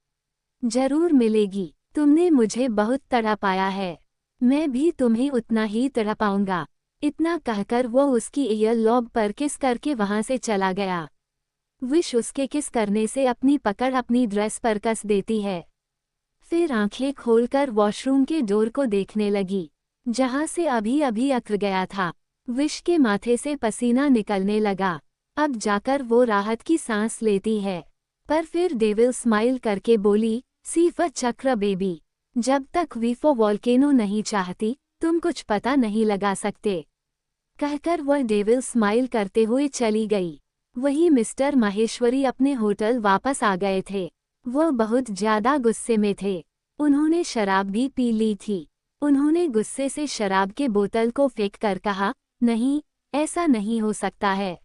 जरूर मिलेगी। तुमने मुझे बहुत तड़पाया है, मैं भी तुम्हें उतना ही तड़पाऊंगा। इतना कहकर वो उसकी ईयर लॉब पर किस करके वहां से चला गया। विश उसके किस करने से अपनी पकड़ अपनी ड्रेस पर कस देती है, फिर आंखें खोलकर वॉशरूम के डोर को देखने लगी, जहां से अभी अभी अक्र गया था। विश के माथे से पसीना निकलने लगा। अब जाकर वो राहत की सांस लेती है, पर फिर डेविल स्माइल करके बोली, सीफा चक्र बेबी, जब तक वीफो वॉल्केनो नहीं चाहती तुम कुछ पता नहीं लगा सकते। कहकर वह डेविल स्माइल करते हुए चली गई। वही मिस्टर माहेश्वरी अपने होटल वापस आ गए थे। वह बहुत ज्यादा गुस्से में थे। उन्होंने शराब भी पी ली थी। उन्होंने गुस्से से शराब के बोतल को फेंक कर कहा, नहीं, ऐसा नहीं हो सकता है।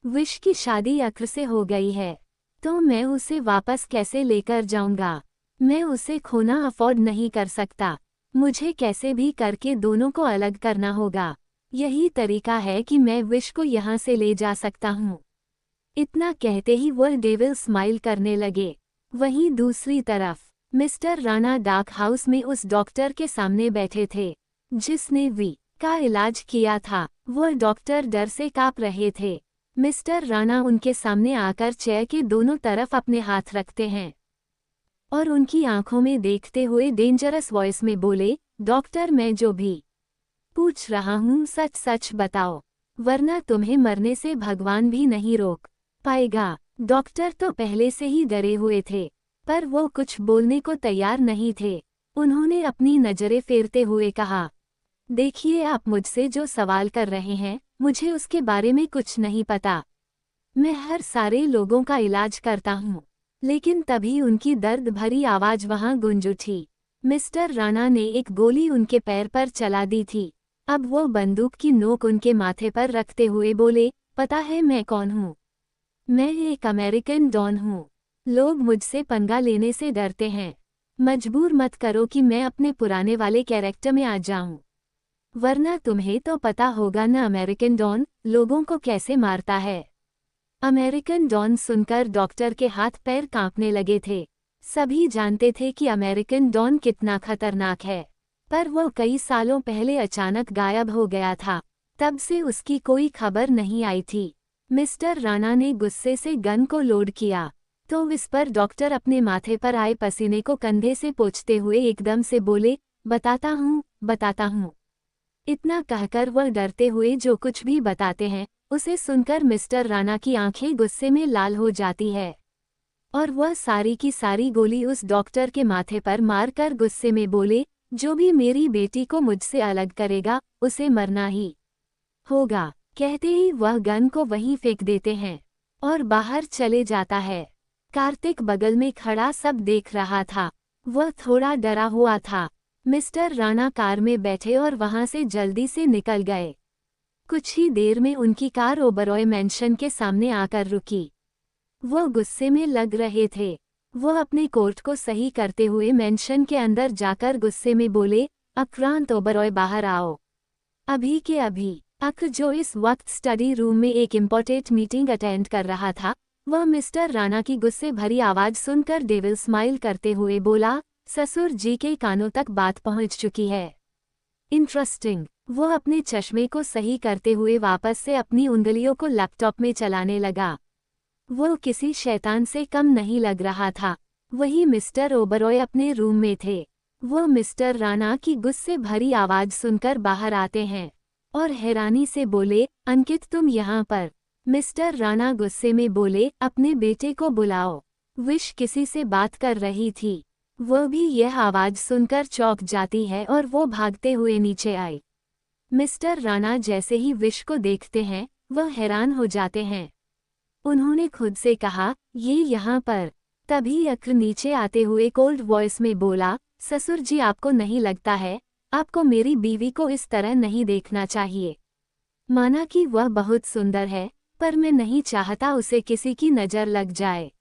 विश की शादी अक्र से हो गई है, तो मैं उसे वापस कैसे लेकर जाऊंगा? मैं उसे खोना अफोर्ड नहीं कर सकता। मुझे कैसे भी करके दोनों को अलग करना होगा। यही तरीका है कि मैं विश को यहाँ से ले जा सकता हूँ। इतना कहते ही वह डेविल स्माइल करने लगे। वहीं दूसरी तरफ मिस्टर राणा डार्क हाउस में उस डॉक्टर के सामने बैठे थे जिसने वी का इलाज किया था। वह डॉक्टर डर से कांप रहे थे। मिस्टर राणा उनके सामने आकर चेयर के दोनों तरफ अपने हाथ रखते हैं और उनकी आंखों में देखते हुए डेंजरस वॉइस में बोले, डॉक्टर मैं जो भी पूछ रहा हूँ सच सच बताओ, वरना तुम्हें मरने से भगवान भी नहीं रोक पाएगा। डॉक्टर तो पहले से ही डरे हुए थे, पर वो कुछ बोलने को तैयार नहीं थे। उन्होंने अपनी नजरें फेरते हुए कहा, देखिए आप मुझसे जो सवाल कर रहे हैं, मुझे उसके बारे में कुछ नहीं पता। मैं हर सारे लोगों का इलाज करता हूँ। लेकिन तभी उनकी दर्द भरी आवाज वहां गूंज उठी। मिस्टर राणा ने एक गोली उनके पैर पर चला दी थी। अब वो बंदूक की नोक उनके माथे पर रखते हुए बोले, पता है मैं कौन हूँ? मैं एक अमेरिकन डॉन हूँ। लोग मुझसे पंगा लेने से डरते हैं। मजबूर मत करो कि मैं अपने पुराने वाले कैरेक्टर में आ जाऊं, वरना तुम्हें तो पता होगा न अमेरिकन डॉन लोगों को कैसे मारता है। अमेरिकन डॉन सुनकर डॉक्टर के हाथ पैर कांपने लगे थे। सभी जानते थे कि अमेरिकन डॉन कितना खतरनाक है, पर वो कई सालों पहले अचानक गायब हो गया था। तब से उसकी कोई खबर नहीं आई थी। मिस्टर राणा ने गुस्से से गन को लोड किया, तो इस पर डॉक्टर अपने माथे पर आए पसीने को कंधे से पोंछते हुए एकदम से बोले, बताता हूँ बताता हूँ। इतना कहकर वह डरते हुए जो कुछ भी बताते हैं, उसे सुनकर मिस्टर राणा की आंखें गुस्से में लाल हो जाती है और वह सारी की सारी गोली उस डॉक्टर के माथे पर मारकर गुस्से में बोले, जो भी मेरी बेटी को मुझसे अलग करेगा उसे मरना ही होगा। कहते ही वह गन को वहीं फेंक देते हैं और बाहर चले जाता है। कार्तिक बगल में खड़ा सब देख रहा था। वह थोड़ा डरा हुआ था। मिस्टर राणा कार में बैठे और वहां से जल्दी से निकल गए। कुछ ही देर में उनकी कार ओबरॉय मैंशन के सामने आकर रुकी। वो गुस्से में लग रहे थे। वो अपने कोट को सही करते हुए मैंशन के अंदर जाकर गुस्से में बोले, आक्रांत ओबरॉय बाहर आओ, अभी के अभी। अक जो इस वक्त स्टडी रूम में एक इम्पोर्टेंट मीटिंग अटेंड कर रहा था, वह मिस्टर राणा की गुस्से भरी आवाज सुनकर डेविल स्माइल करते हुए बोला, ससुर जी के कानों तक बात पहुंच चुकी है। इंटरेस्टिंग। वो अपने चश्मे को सही करते हुए वापस से अपनी उंगलियों को लैपटॉप में चलाने लगा। वो किसी शैतान से कम नहीं लग रहा था। वही मिस्टर ओबरॉय अपने रूम में थे। वो मिस्टर राणा की गुस्से भरी आवाज सुनकर बाहर आते हैं और हैरानी से बोले, अंकित तुम यहाँ पर? मिस्टर राणा गुस्से में बोले, अपने बेटे को बुलाओ, विश किसी से बात कर रही थी। वो भी यह आवाज सुनकर चौंक जाती है और वो भागते हुए नीचे आई। मिस्टर राणा जैसे ही विश को देखते हैं, वह हैरान हो जाते हैं। उन्होंने खुद से कहा, ये यहाँ पर। तभी अक्र नीचे आते हुए कोल्ड वॉइस में बोला, ससुर जी आपको नहीं लगता है, आपको मेरी बीवी को इस तरह नहीं देखना चाहिए। माना कि वह बहुत सुंदर है, पर मैं नहीं चाहता उसे किसी की नज़र लग जाए।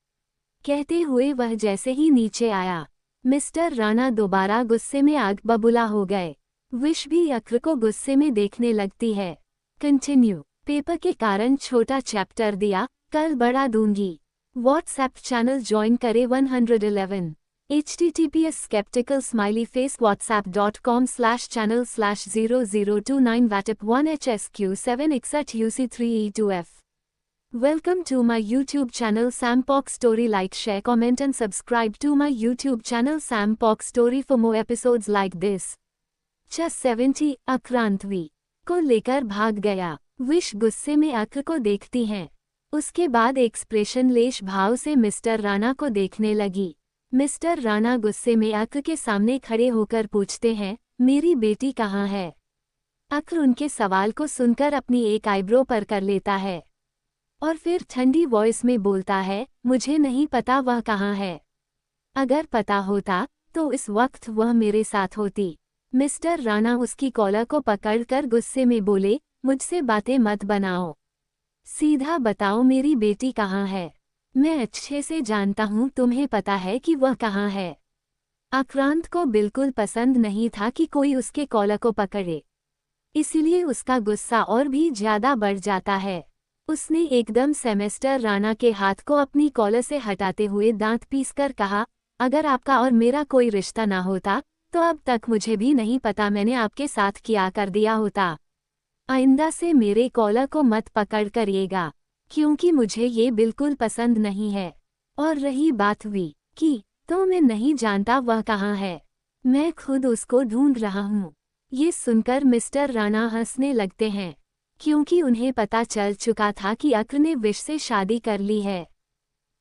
कहते हुए वह जैसे ही नीचे आया, मिस्टर राणा दोबारा गुस्से में आग बबूला हो गए। विश भी अक्र को गुस्से में देखने लगती है। कंटिन्यू। पेपर के कारण छोटा चैप्टर दिया, कल बड़ा दूंगी। व्हाट्सएप चैनल ज्वाइन करे 111। https skeptical smiley face whatsapp.com/channel/0029 vatip1 hsq7 uc3e2f। Welcome to my YouTube channel Sam Pock Story. Like, share, comment and subscribe to my YouTube channel Sam Pock Story for more episodes like this. 70 आक्रांतवी को लेकर भाग गया। Wish गुस्से में अक्र को देखती हैं। उसके बाद एक्सप्रेशन लेश भाव से मिस्टर राणा को देखने लगी। मिस्टर राणा गुस्से में अक्र के सामने खड़े होकर पूछते हैं, मेरी बेटी कहाँ है? अक्र उनके सवाल को सुनकर अपनी एक आईब्रो पर कर लेता है और फिर ठंडी वॉइस में बोलता है, मुझे नहीं पता वह कहाँ है। अगर पता होता तो इस वक्त वह मेरे साथ होती। मिस्टर राणा उसकी कॉलर को पकड़कर गुस्से में बोले, मुझसे बातें मत बनाओ, सीधा बताओ मेरी बेटी कहाँ है। मैं अच्छे से जानता हूँ तुम्हें पता है कि वह कहाँ है। आक्रांत को बिल्कुल पसंद नहीं था कि कोई उसके कॉलर को पकड़े, इसलिए उसका गुस्सा और भी ज्यादा बढ़ जाता है। उसने एकदम सेमेस्टर राणा के हाथ को अपनी कॉलर से हटाते हुए दांत पीसकर कहा, अगर आपका और मेरा कोई रिश्ता ना होता तो अब तक मुझे भी नहीं पता मैंने आपके साथ क्या कर दिया होता। आइंदा से मेरे कॉलर को मत पकड़ करिएगा, क्योंकि मुझे ये बिल्कुल पसंद नहीं है। और रही बात वी की, तो मैं नहीं जानता वह कहाँ है। मैं खुद उसको ढूंढ रहा हूँ। ये सुनकर मिस्टर राणा हंसने लगते हैं, क्योंकि उन्हें पता चल चुका था कि अक्र ने विश से शादी कर ली है।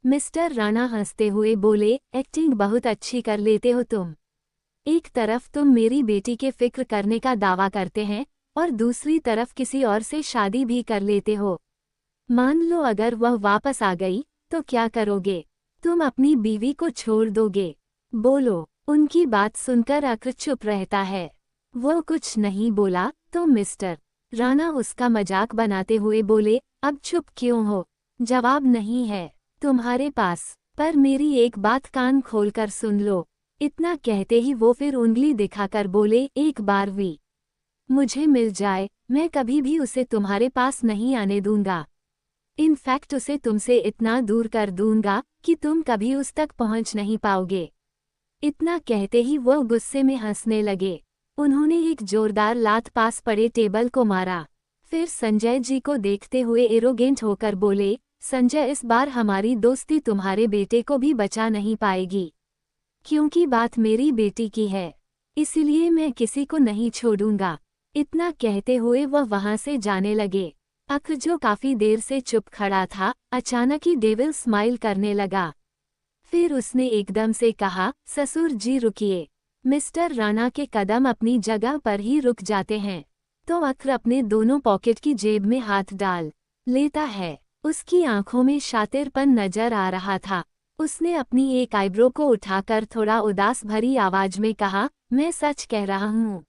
मिस्टर राणा हंसते हुए बोले, एक्टिंग बहुत अच्छी कर लेते हो तुम। एक तरफ तुम मेरी बेटी के फिक्र करने का दावा करते हैं और दूसरी तरफ किसी और से शादी भी कर लेते हो। मान लो अगर वह वापस आ गई तो क्या करोगे? तुम अपनी बीवी को छोड़ दोगे? बोलो। उनकी बात सुनकर अक्र चुप रहता है। वो कुछ नहीं बोला तो मिस्टर राणा उसका मजाक बनाते हुए बोले, अब चुप क्यों हो? जवाब नहीं है तुम्हारे पास, पर मेरी एक बात कान खोलकर सुन लो। इतना कहते ही वो फिर उंगली दिखाकर बोले, एक बार भी मुझे मिल जाए, मैं कभी भी उसे तुम्हारे पास नहीं आने दूंगा। इनफैक्ट उसे तुमसे इतना दूर कर दूंगा कि तुम कभी उस तक पहुंच नहीं पाओगे। इतना कहते ही वो गुस्से में हंसने लगे। उन्होंने एक जोरदार लात पास पड़े टेबल को मारा। फिर संजय जी को देखते हुए एरोगेंट होकर बोले, संजय, इस बार हमारी दोस्ती तुम्हारे बेटे को भी बचा नहीं पाएगी, क्योंकि बात मेरी बेटी की है, इसलिए मैं किसी को नहीं छोड़ूंगा। इतना कहते हुए वह वहां से जाने लगे। अक्र, जो काफी देर से चुप खड़ा था, अचानक ही डेविल स्माइल करने लगा। फिर उसने एकदम से कहा, ससुर जी रुकिए। मिस्टर राणा के कदम अपनी जगह पर ही रुक जाते हैं, तो अक्र अपने दोनों पॉकेट की जेब में हाथ डाल लेता है। उसकी आंखों में शातिरपन नजर आ रहा था। उसने अपनी एक आईब्रो को उठाकर थोड़ा उदास भरी आवाज में कहा, मैं सच कह रहा हूँ,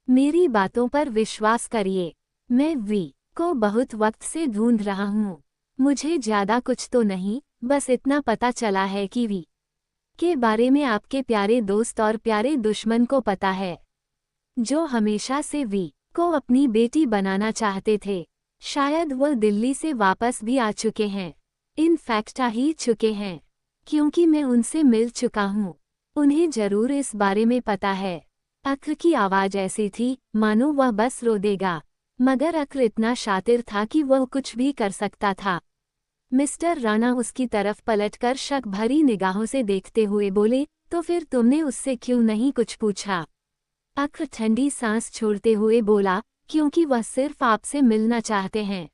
मेरी बातों पर विश्वास करिए। मैं वी को बहुत वक्त से ढूंढ रहा हूँ। मुझे ज्यादा कुछ तो नहीं, बस इतना पता चला है कि वी के बारे में आपके प्यारे दोस्त और प्यारे दुश्मन को पता है, जो हमेशा से वी को अपनी बेटी बनाना चाहते थे। शायद वो दिल्ली से वापस भी आ चुके हैं। इनफैक्ट आ ही चुके हैं, क्योंकि मैं उनसे मिल चुका हूँ। उन्हें जरूर इस बारे में पता है। अक्र की आवाज ऐसी थी मानो वह बस रो देगा, मगर अक्र इतना शातिर था कि वह कुछ भी कर सकता था। मिस्टर राणा उसकी तरफ पलटकर शक भरी निगाहों से देखते हुए बोले, तो फिर तुमने उससे क्यों नहीं कुछ पूछा? अक्र ठंडी सांस छोड़ते हुए बोला, क्योंकि वह सिर्फ आपसे मिलना चाहते हैं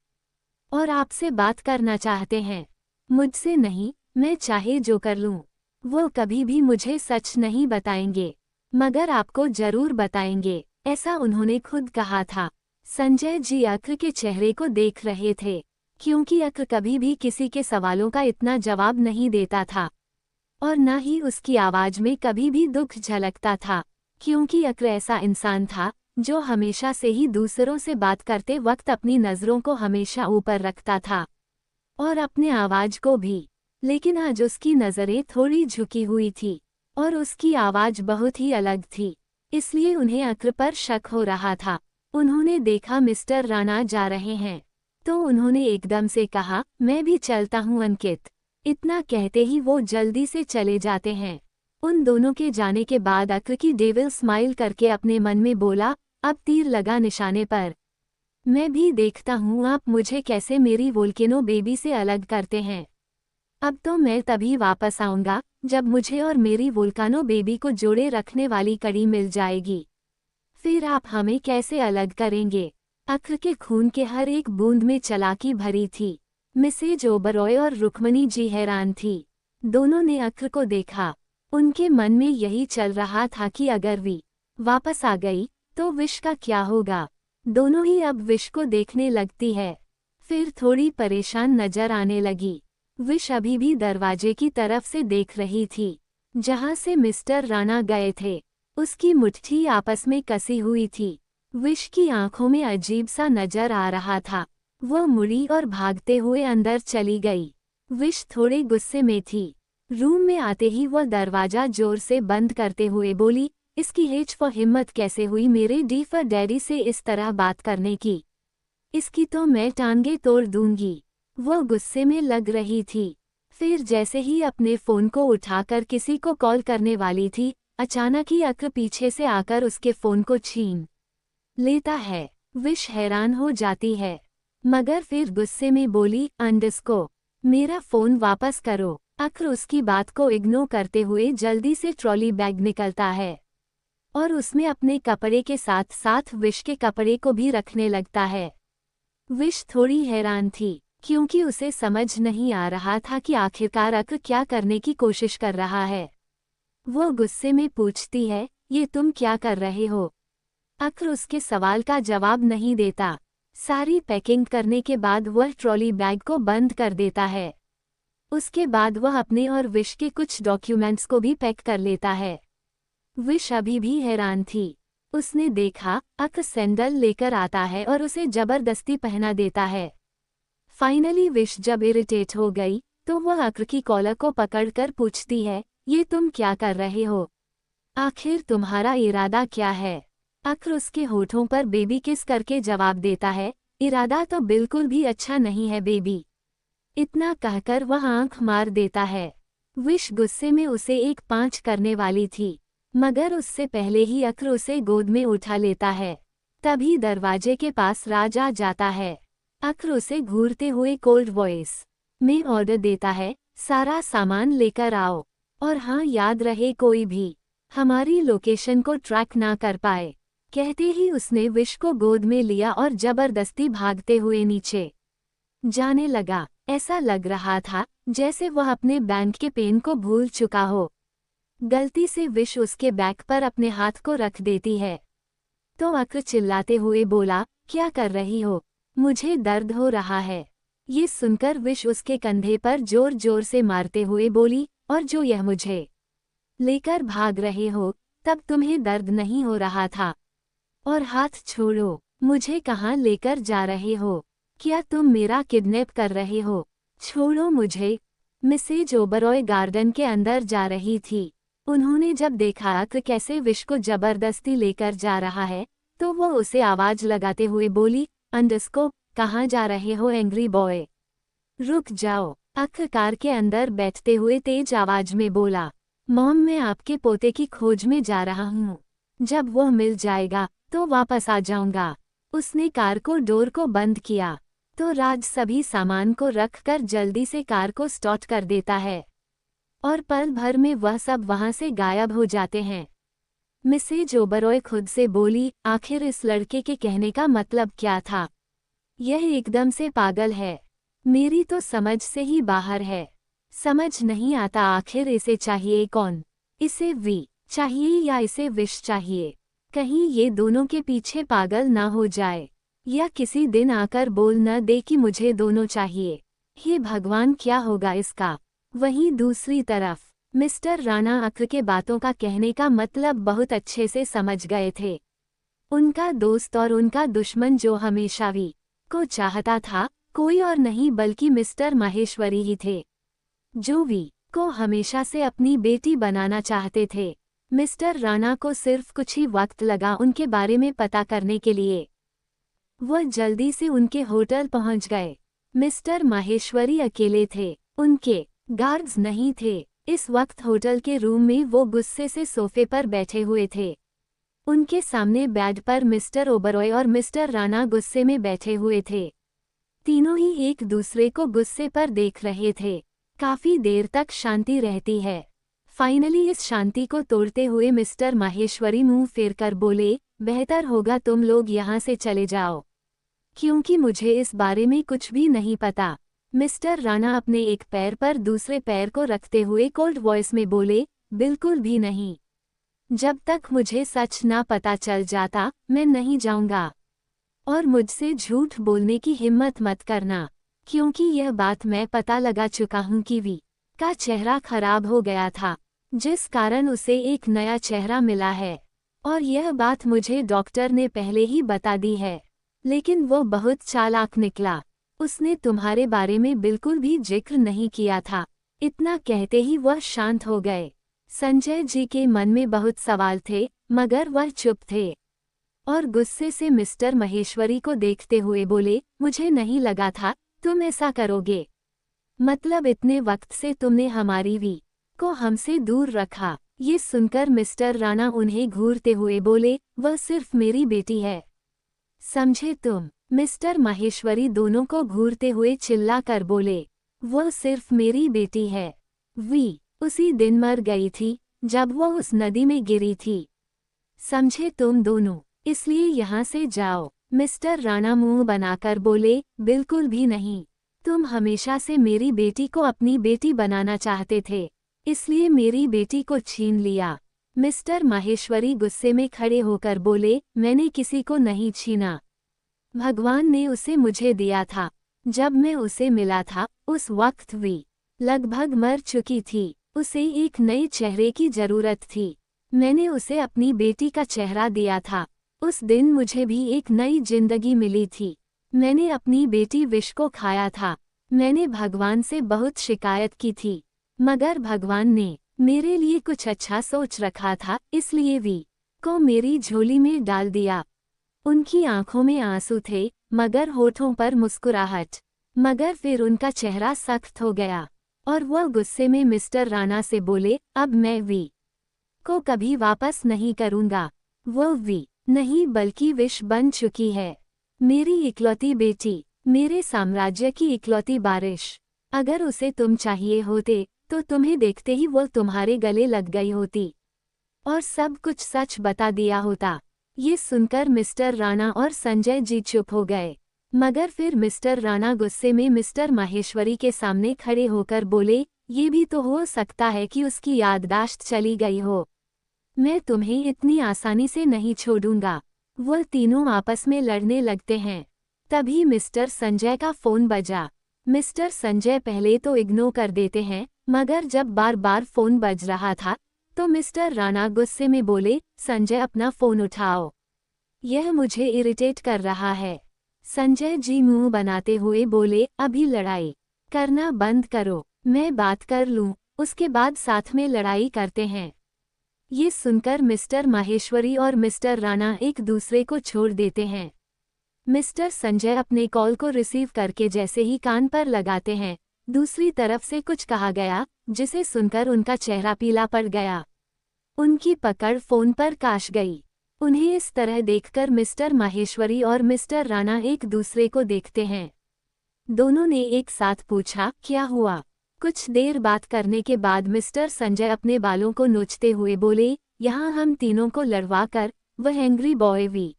और आपसे बात करना चाहते हैं, मुझसे नहीं। मैं चाहे जो कर लूं, वो कभी भी मुझे सच नहीं बताएंगे, मगर आपको जरूर बताएंगे, ऐसा उन्होंने खुद कहा था। संजय जी अक्र के चेहरे को देख रहे थे, क्योंकि अक्र कभी भी किसी के सवालों का इतना जवाब नहीं देता था, और न ही उसकी आवाज में कभी भी दुख झलकता था, क्योंकि अक्र ऐसा इंसान था जो हमेशा से ही दूसरों से बात करते वक्त अपनी नज़रों को हमेशा ऊपर रखता था, और अपने आवाज को भी। लेकिन आज उसकी नज़रें थोड़ी झुकी हुई थी, और उसकी आवाज बहुत ही अलग थी, इसलिए उन्हें अक्र पर शक हो रहा था। उन्होंने देखा मिस्टर राणा जा रहे हैं, तो उन्होंने एकदम से कहा, मैं भी चलता हूँ अंकित। इतना कहते ही वो जल्दी से चले जाते हैं। उन दोनों के जाने के बाद अक्र की डेविल स्माइल करके अपने मन में बोला, अब तीर लगा निशाने पर। मैं भी देखता हूँ आप मुझे कैसे मेरी वोल्केनो बेबी से अलग करते हैं। अब तो मैं तभी वापस आऊँगा जब मुझे और मेरी वोल्कानो बेबी को जोड़े रखने वाली कड़ी मिल जाएगी। फिर आप हमें कैसे अलग करेंगे? अक्र के खून के हर एक बूंद में चालाकी भरी थी। मिसेज ओबरॉय और रुक्मणी जी हैरान थी। दोनों ने अक्र को देखा। उनके मन में यही चल रहा था कि अगर वी वापस आ गई तो विश का क्या होगा। दोनों ही अब विश को देखने लगती है। फिर थोड़ी परेशान नजर आने लगी। विश अभी भी दरवाजे की तरफ से देख रही थी, जहां से मिस्टर राणा गए थे। उसकी मुट्ठी आपस में कसी हुई थी। विश की आंखों में अजीब सा नजर आ रहा था। वह मुड़ी और भागते हुए अंदर चली गई। विश थोड़े गुस्से में थी। रूम में आते ही वह दरवाजा जोर से बंद करते हुए बोली, इसकी हिम्मत कैसे हुई मेरे डीफर डैडी से इस तरह बात करने की? इसकी तो मैं टांगे तोड़ दूंगी। वह गुस्से में लग रही थी। फिर जैसे ही अपने फोन को उठाकर किसी को कॉल करने वाली थी, अचानक ही अक्र पीछे से आकर उसके फोन को छीन लेता है। विश हैरान हो जाती है, मगर फिर गुस्से में बोली, अंडस्को, मेरा फोन वापस करो। अक्र उसकी बात को इग्नोर करते हुए जल्दी से ट्रॉली बैग निकलता है। और उसमें अपने कपड़े के साथ साथ विश के कपड़े को भी रखने लगता है। विश थोड़ी हैरान थी, क्योंकि उसे समझ नहीं आ रहा था कि आखिरकार अक्र क्या करने की कोशिश कर रहा है। वो गुस्से में पूछती है, ये तुम क्या कर रहे हो? अक्र उसके सवाल का जवाब नहीं देता। सारी पैकिंग करने के बाद वह ट्रॉली बैग को बंद कर देता है। उसके बाद वह अपने और विश के कुछ डॉक्यूमेंट्स को भी पैक कर लेता है। विश अभी भी हैरान थी। उसने देखा अक्र सैंडल लेकर आता है और उसे जबरदस्ती पहना देता है। फाइनली विश जब इरिटेट हो गई तो वह अक्र की कॉलर को पकड़कर पूछती है, ये तुम क्या कर रहे हो? आखिर तुम्हारा इरादा क्या है? अक्र उसके होठों पर बेबी किस करके जवाब देता है, इरादा तो बिल्कुल भी अच्छा नहीं है बेबी। इतना कहकर वह आंख मार देता है। विश गुस्से में उसे एक पांच करने वाली थी, मगर उससे पहले ही अक्र उसे गोद में उठा लेता है। तभी दरवाजे के पास राज आ जाता है। अक्र उसे घूरते हुए कोल्ड वॉइस में ऑर्डर देता है, सारा सामान लेकर आओ, और हाँ याद रहे कोई भी हमारी लोकेशन को ट्रैक ना कर पाए। कहते ही उसने विश को गोद में लिया और जबरदस्ती भागते हुए नीचे जाने लगा। ऐसा लग रहा था जैसे वह अपने बैंक के पेन को भूल चुका हो। गलती से विश उसके बैक पर अपने हाथ को रख देती है तो अक्र चिल्लाते हुए बोला, क्या कर रही हो? मुझे दर्द हो रहा है। ये सुनकर विश उसके कंधे पर जोर जोर से मारते हुए बोली, और जो यह मुझे लेकर भाग रहे हो, तब तुम्हें दर्द नहीं हो रहा था? और हाथ छोड़ो, मुझे कहाँ लेकर जा रहे हो? क्या तुम मेरा किडनैप कर रहे हो? छोड़ो मुझे। मिसेज ओबरॉय गार्डन के अंदर जा रही थी। उन्होंने जब देखा अक्र कैसे विश को जबरदस्ती लेकर जा रहा है तो वो उसे आवाज लगाते हुए बोली, अंडरस्को, कहाँ जा रहे हो एंग्री बॉय? रुक जाओ। अक्र कार के अंदर बैठते हुए तेज आवाज में बोला, मॉम मैं आपके पोते की खोज में जा रहा हूँ। जब वह मिल जाएगा तो वापस आ जाऊंगा। उसने कार को डोर को बंद किया तो राज सभी सामान को रखकर जल्दी से कार को स्टार्ट कर देता है और पल भर में वह सब वहां से गायब हो जाते हैं। मिसेज ओबरॉय खुद से बोली, आखिर इस लड़के के कहने का मतलब क्या था? यह एकदम से पागल है। मेरी तो समझ से ही बाहर है। समझ नहीं आता आखिर इसे चाहिए कौन? इसे वी चाहिए या इसे विश चाहिए? कहीं ये दोनों के पीछे पागल ना हो जाए या किसी दिन आकर बोल न दे कि मुझे दोनों चाहिए। हे भगवान, क्या होगा इसका? वहीं दूसरी तरफ मिस्टर राणा अक्र के बातों का कहने का मतलब बहुत अच्छे से समझ गए थे। उनका दोस्त और उनका दुश्मन जो हमेशा वी को चाहता था, कोई और नहीं बल्कि मिस्टर माहेश्वरी ही थे, जो वी को हमेशा से अपनी बेटी बनाना चाहते थे। मिस्टर राणा को सिर्फ कुछ ही वक्त लगा उनके बारे में पता करने के लिए। वह जल्दी से उनके होटल पहुंच गए। मिस्टर माहेश्वरी अकेले थे, उनके गार्ड्स नहीं थे। इस वक्त होटल के रूम में वो गुस्से से सोफे पर बैठे हुए थे। उनके सामने बेड पर मिस्टर ओबरॉय और मिस्टर राणा गुस्से में बैठे हुए थे। तीनों ही एक दूसरे को गुस्से पर देख रहे थे। काफी देर तक शांति रहती है। फाइनली इस शांति को तोड़ते हुए मिस्टर माहेश्वरी मुंह फेरकर बोले, बेहतर होगा तुम लोग यहाँ से चले जाओ, क्योंकि मुझे इस बारे में कुछ भी नहीं पता। मिस्टर राणा अपने एक पैर पर दूसरे पैर को रखते हुए कोल्ड वॉइस में बोले, बिल्कुल भी नहीं। जब तक मुझे सच ना पता चल जाता मैं नहीं जाऊंगा। और मुझसे झूठ बोलने की हिम्मत मत करना, क्योंकि यह बात मैं पता लगा चुका हूं कि वी का चेहरा खराब हो गया था, जिस कारण उसे एक नया चेहरा मिला है। और यह बात मुझे डॉक्टर ने पहले ही बता दी है, लेकिन वो बहुत चालाक निकला। उसने तुम्हारे बारे में बिल्कुल भी जिक्र नहीं किया था। इतना कहते ही वह शांत हो गए। संजय जी के मन में बहुत सवाल थे, मगर वह चुप थे और गुस्से से मिस्टर महेश्वरी को देखते हुए बोले, मुझे नहीं लगा था तुम ऐसा करोगे। मतलब इतने वक्त से तुमने हमारी वी को हमसे दूर रखा। ये सुनकर मिस्टर राणा उन्हें घूरते हुए बोले, वह सिर्फ मेरी बेटी है, समझे तुम? मिस्टर माहेश्वरी दोनों को घूरते हुए चिल्ला कर बोले, वो सिर्फ मेरी बेटी है। वी उसी दिन मर गई थी जब वो उस नदी में गिरी थी। समझे तुम दोनों, इसलिए यहाँ से जाओ। मिस्टर राणा मुंह बनाकर बोले, बिल्कुल भी नहीं। तुम हमेशा से मेरी बेटी को अपनी बेटी बनाना चाहते थे, इसलिए मेरी बेटी को छीन लिया। मिस्टर माहेश्वरी गुस्से में खड़े होकर बोले, मैंने किसी को नहीं छीना। भगवान ने उसे मुझे दिया था। जब मैं उसे मिला था, उस वक्त वी लगभग मर चुकी थी। उसे एक नए चेहरे की जरूरत थी। मैंने उसे अपनी बेटी का चेहरा दिया था। उस दिन मुझे भी एक नई जिंदगी मिली थी। मैंने अपनी बेटी विश को खाया था। मैंने भगवान से बहुत शिकायत की थी, मगर भगवान ने मेरे लिए कुछ अच्छा सोच रखा था, इसलिए वी को मेरी झोली में डाल दिया। उनकी आंखों में आंसू थे, मगर होठों पर मुस्कुराहट। मगर फिर उनका चेहरा सख्त हो गया और वह गुस्से में मिस्टर राणा से बोले, अब मैं वी को कभी वापस नहीं करूंगा। वो वी नहीं बल्कि विश बन चुकी है। मेरी इकलौती बेटी, मेरे साम्राज्य की इकलौती बारिश। अगर उसे तुम चाहिए होते तो तुम्हें देखते ही वो तुम्हारे गले लग गई होती और सब कुछ सच बता दिया होता। ये सुनकर मिस्टर राणा और संजय जी चुप हो गए, मगर फिर मिस्टर राणा गुस्से में मिस्टर माहेश्वरी के सामने खड़े होकर बोले, ये भी तो हो सकता है कि उसकी याददाश्त चली गई हो। मैं तुम्हें इतनी आसानी से नहीं छोड़ूंगा। वो तीनों आपस में लड़ने लगते हैं। तभी मिस्टर संजय का फोन बजा। मिस्टर संजय पहले तो इग्नोर कर देते हैं, मगर जब बार बार फोन बज रहा था तो मिस्टर राणा गुस्से में बोले, संजय अपना फोन उठाओ, यह मुझे इरिटेट कर रहा है। संजय जी मुंह बनाते हुए बोले, अभी लड़ाई करना बंद करो, मैं बात कर लूं, उसके बाद साथ में लड़ाई करते हैं। ये सुनकर मिस्टर माहेश्वरी और मिस्टर राणा एक दूसरे को छोड़ देते हैं। मिस्टर संजय अपने कॉल को रिसीव करके जैसे ही कान पर लगाते हैं, दूसरी तरफ से कुछ कहा गया, जिसे सुनकर उनका चेहरा पीला पड़ गया। उनकी पकड़ फोन पर काश गई। उन्हें इस तरह देखकर मिस्टर माहेश्वरी और मिस्टर राणा एक दूसरे को देखते हैं। दोनों ने एक साथ पूछा, क्या हुआ? कुछ देर बात करने के बाद मिस्टर संजय अपने बालों को नोचते हुए बोले, यहाँ हम तीनों को लड़वाकर वह एंग्री बॉय वी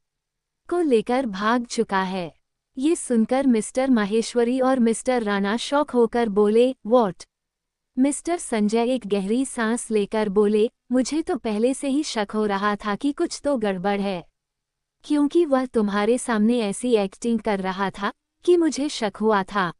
को लेकर भाग चुका है। ये सुनकर मिस्टर माहेश्वरी और मिस्टर राणा शॉक होकर बोले, व्हाट? मिस्टर संजय एक गहरी सांस लेकर बोले, मुझे तो पहले से ही शक हो रहा था कि कुछ तो गड़बड़ है, क्योंकि वह तुम्हारे सामने ऐसी एक्टिंग कर रहा था कि मुझे शक हुआ था।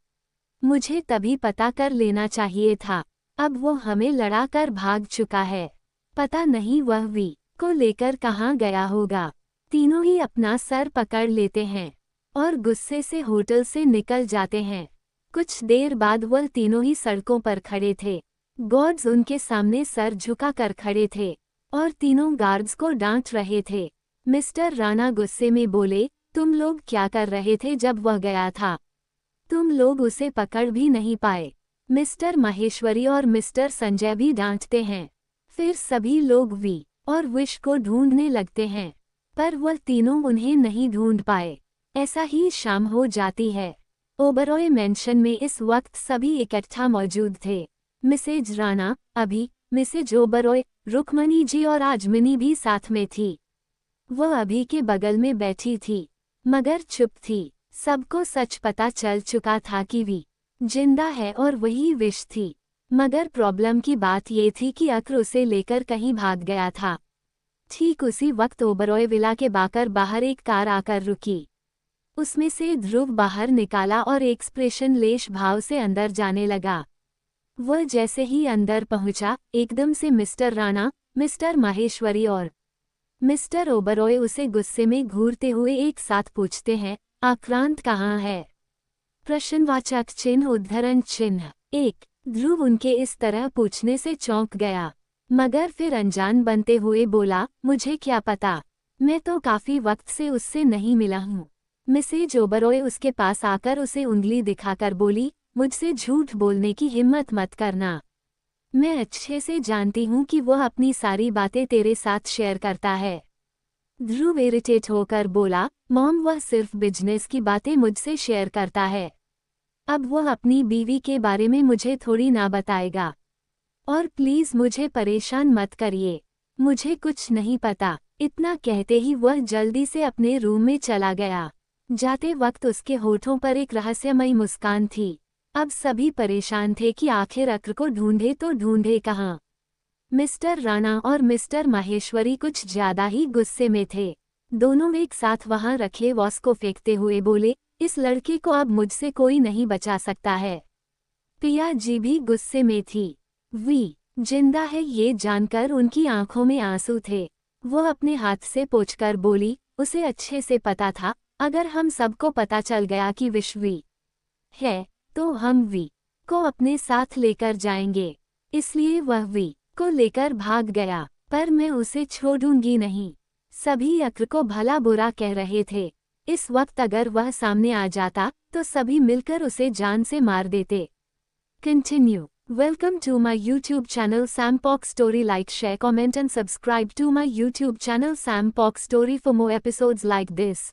मुझे तभी पता कर लेना चाहिए था। अब वो हमें लड़ा कर भाग चुका है। पता नहीं वह वी को लेकर कहाँ गया होगा। तीनों ही अपना सर पकड़ लेते हैं और गुस्से से होटल से निकल जाते हैं। कुछ देर बाद वह तीनों ही सड़कों पर खड़े थे। गार्ड्स उनके सामने सर झुका कर खड़े थे और तीनों गार्ड्स को डांट रहे थे। मिस्टर राणा गुस्से में बोले, तुम लोग क्या कर रहे थे जब वह गया था? तुम लोग उसे पकड़ भी नहीं पाए। मिस्टर माहेश्वरी और मिस्टर संजय भी डांटते हैं। फिर सभी लोग वी और विश को ढूंढने लगते हैं, पर वह तीनों उन्हें नहीं ढूंढ पाए। ऐसा ही शाम हो जाती है। ओबरॉय मैंशन में इस वक्त सभी इकट्ठा मौजूद थे। मिसेज राणा, अभी, मिसेज ओबरॉय, रुक्मणी जी और आजमिनी भी साथ में थी। वह अभी के बगल में बैठी थी, मगर चुप थी। सबको सच पता चल चुका था कि वी जिंदा है और वही विश थी, मगर प्रॉब्लम की बात ये थी कि अक्र उसे लेकर कहीं भाग गया था। ठीक उसी वक्त ओबरॉय विला के बाहर एक कार आकर रुकी। उसमें से ध्रुव बाहर निकाला और एक्सप्रेशन लेश भाव से अंदर जाने लगा। वह जैसे ही अंदर पहुंचा, एकदम से मिस्टर राणा, मिस्टर माहेश्वरी और मिस्टर ओबरॉय उसे गुस्से में घूरते हुए एक साथ पूछते हैं, आक्रांत कहाँ है? प्रश्नवाचक चिन्ह उद्धरण चिन्ह। एक। ध्रुव उनके इस तरह पूछने से चौंक गया, मगर फिर अनजान बनते हुए बोला, मुझे क्या पता, मैं तो काफी वक्त से उससे नहीं मिला हूँ। मिसेज ओबरॉय उसके पास आकर उसे उंगली दिखाकर बोली, मुझसे झूठ बोलने की हिम्मत मत करना। मैं अच्छे से जानती हूँ कि वह अपनी सारी बातें तेरे साथ शेयर करता है। ध्रुव इरिटेट होकर बोला, मॉम वह सिर्फ बिजनेस की बातें मुझसे शेयर करता है। अब वह अपनी बीवी के बारे में मुझे थोड़ी ना बताएगा। और प्लीज़ मुझे परेशान मत करिए, मुझे कुछ नहीं पता। इतना कहते ही वह जल्दी से अपने रूम में चला गया। जाते वक्त उसके होठों पर एक रहस्यमयी मुस्कान थी। अब सभी परेशान थे कि आखिर अक्र को ढूंढे तो ढूंढे कहाँ। मिस्टर राणा और मिस्टर माहेश्वरी कुछ ज्यादा ही गुस्से में थे। दोनों एक साथ वहां रखे वॉस को फेंकते हुए बोले, इस लड़के को अब मुझसे कोई नहीं बचा सकता है। पिया जी भी गुस्से में थी। वी जिंदा है ये जानकर उनकी आंखों में आंसू थे। वो अपने हाथ से पोंछकर बोली, उसे अच्छे से पता था, अगर हम सबको पता चल गया कि विश्वी है तो हम वी को अपने साथ लेकर जाएंगे। इसलिए वह वी को लेकर भाग गया, पर मैं उसे छोड़ूंगी नहीं। सभी अक्र को भला बुरा कह रहे थे। इस वक्त अगर वह सामने आ जाता तो सभी मिलकर उसे जान से मार देते। Continue. Welcome to my YouTube channel Sam Pock Story. Like, share, comment and subscribe to my YouTube channel Sam Pock Story for more episodes like this.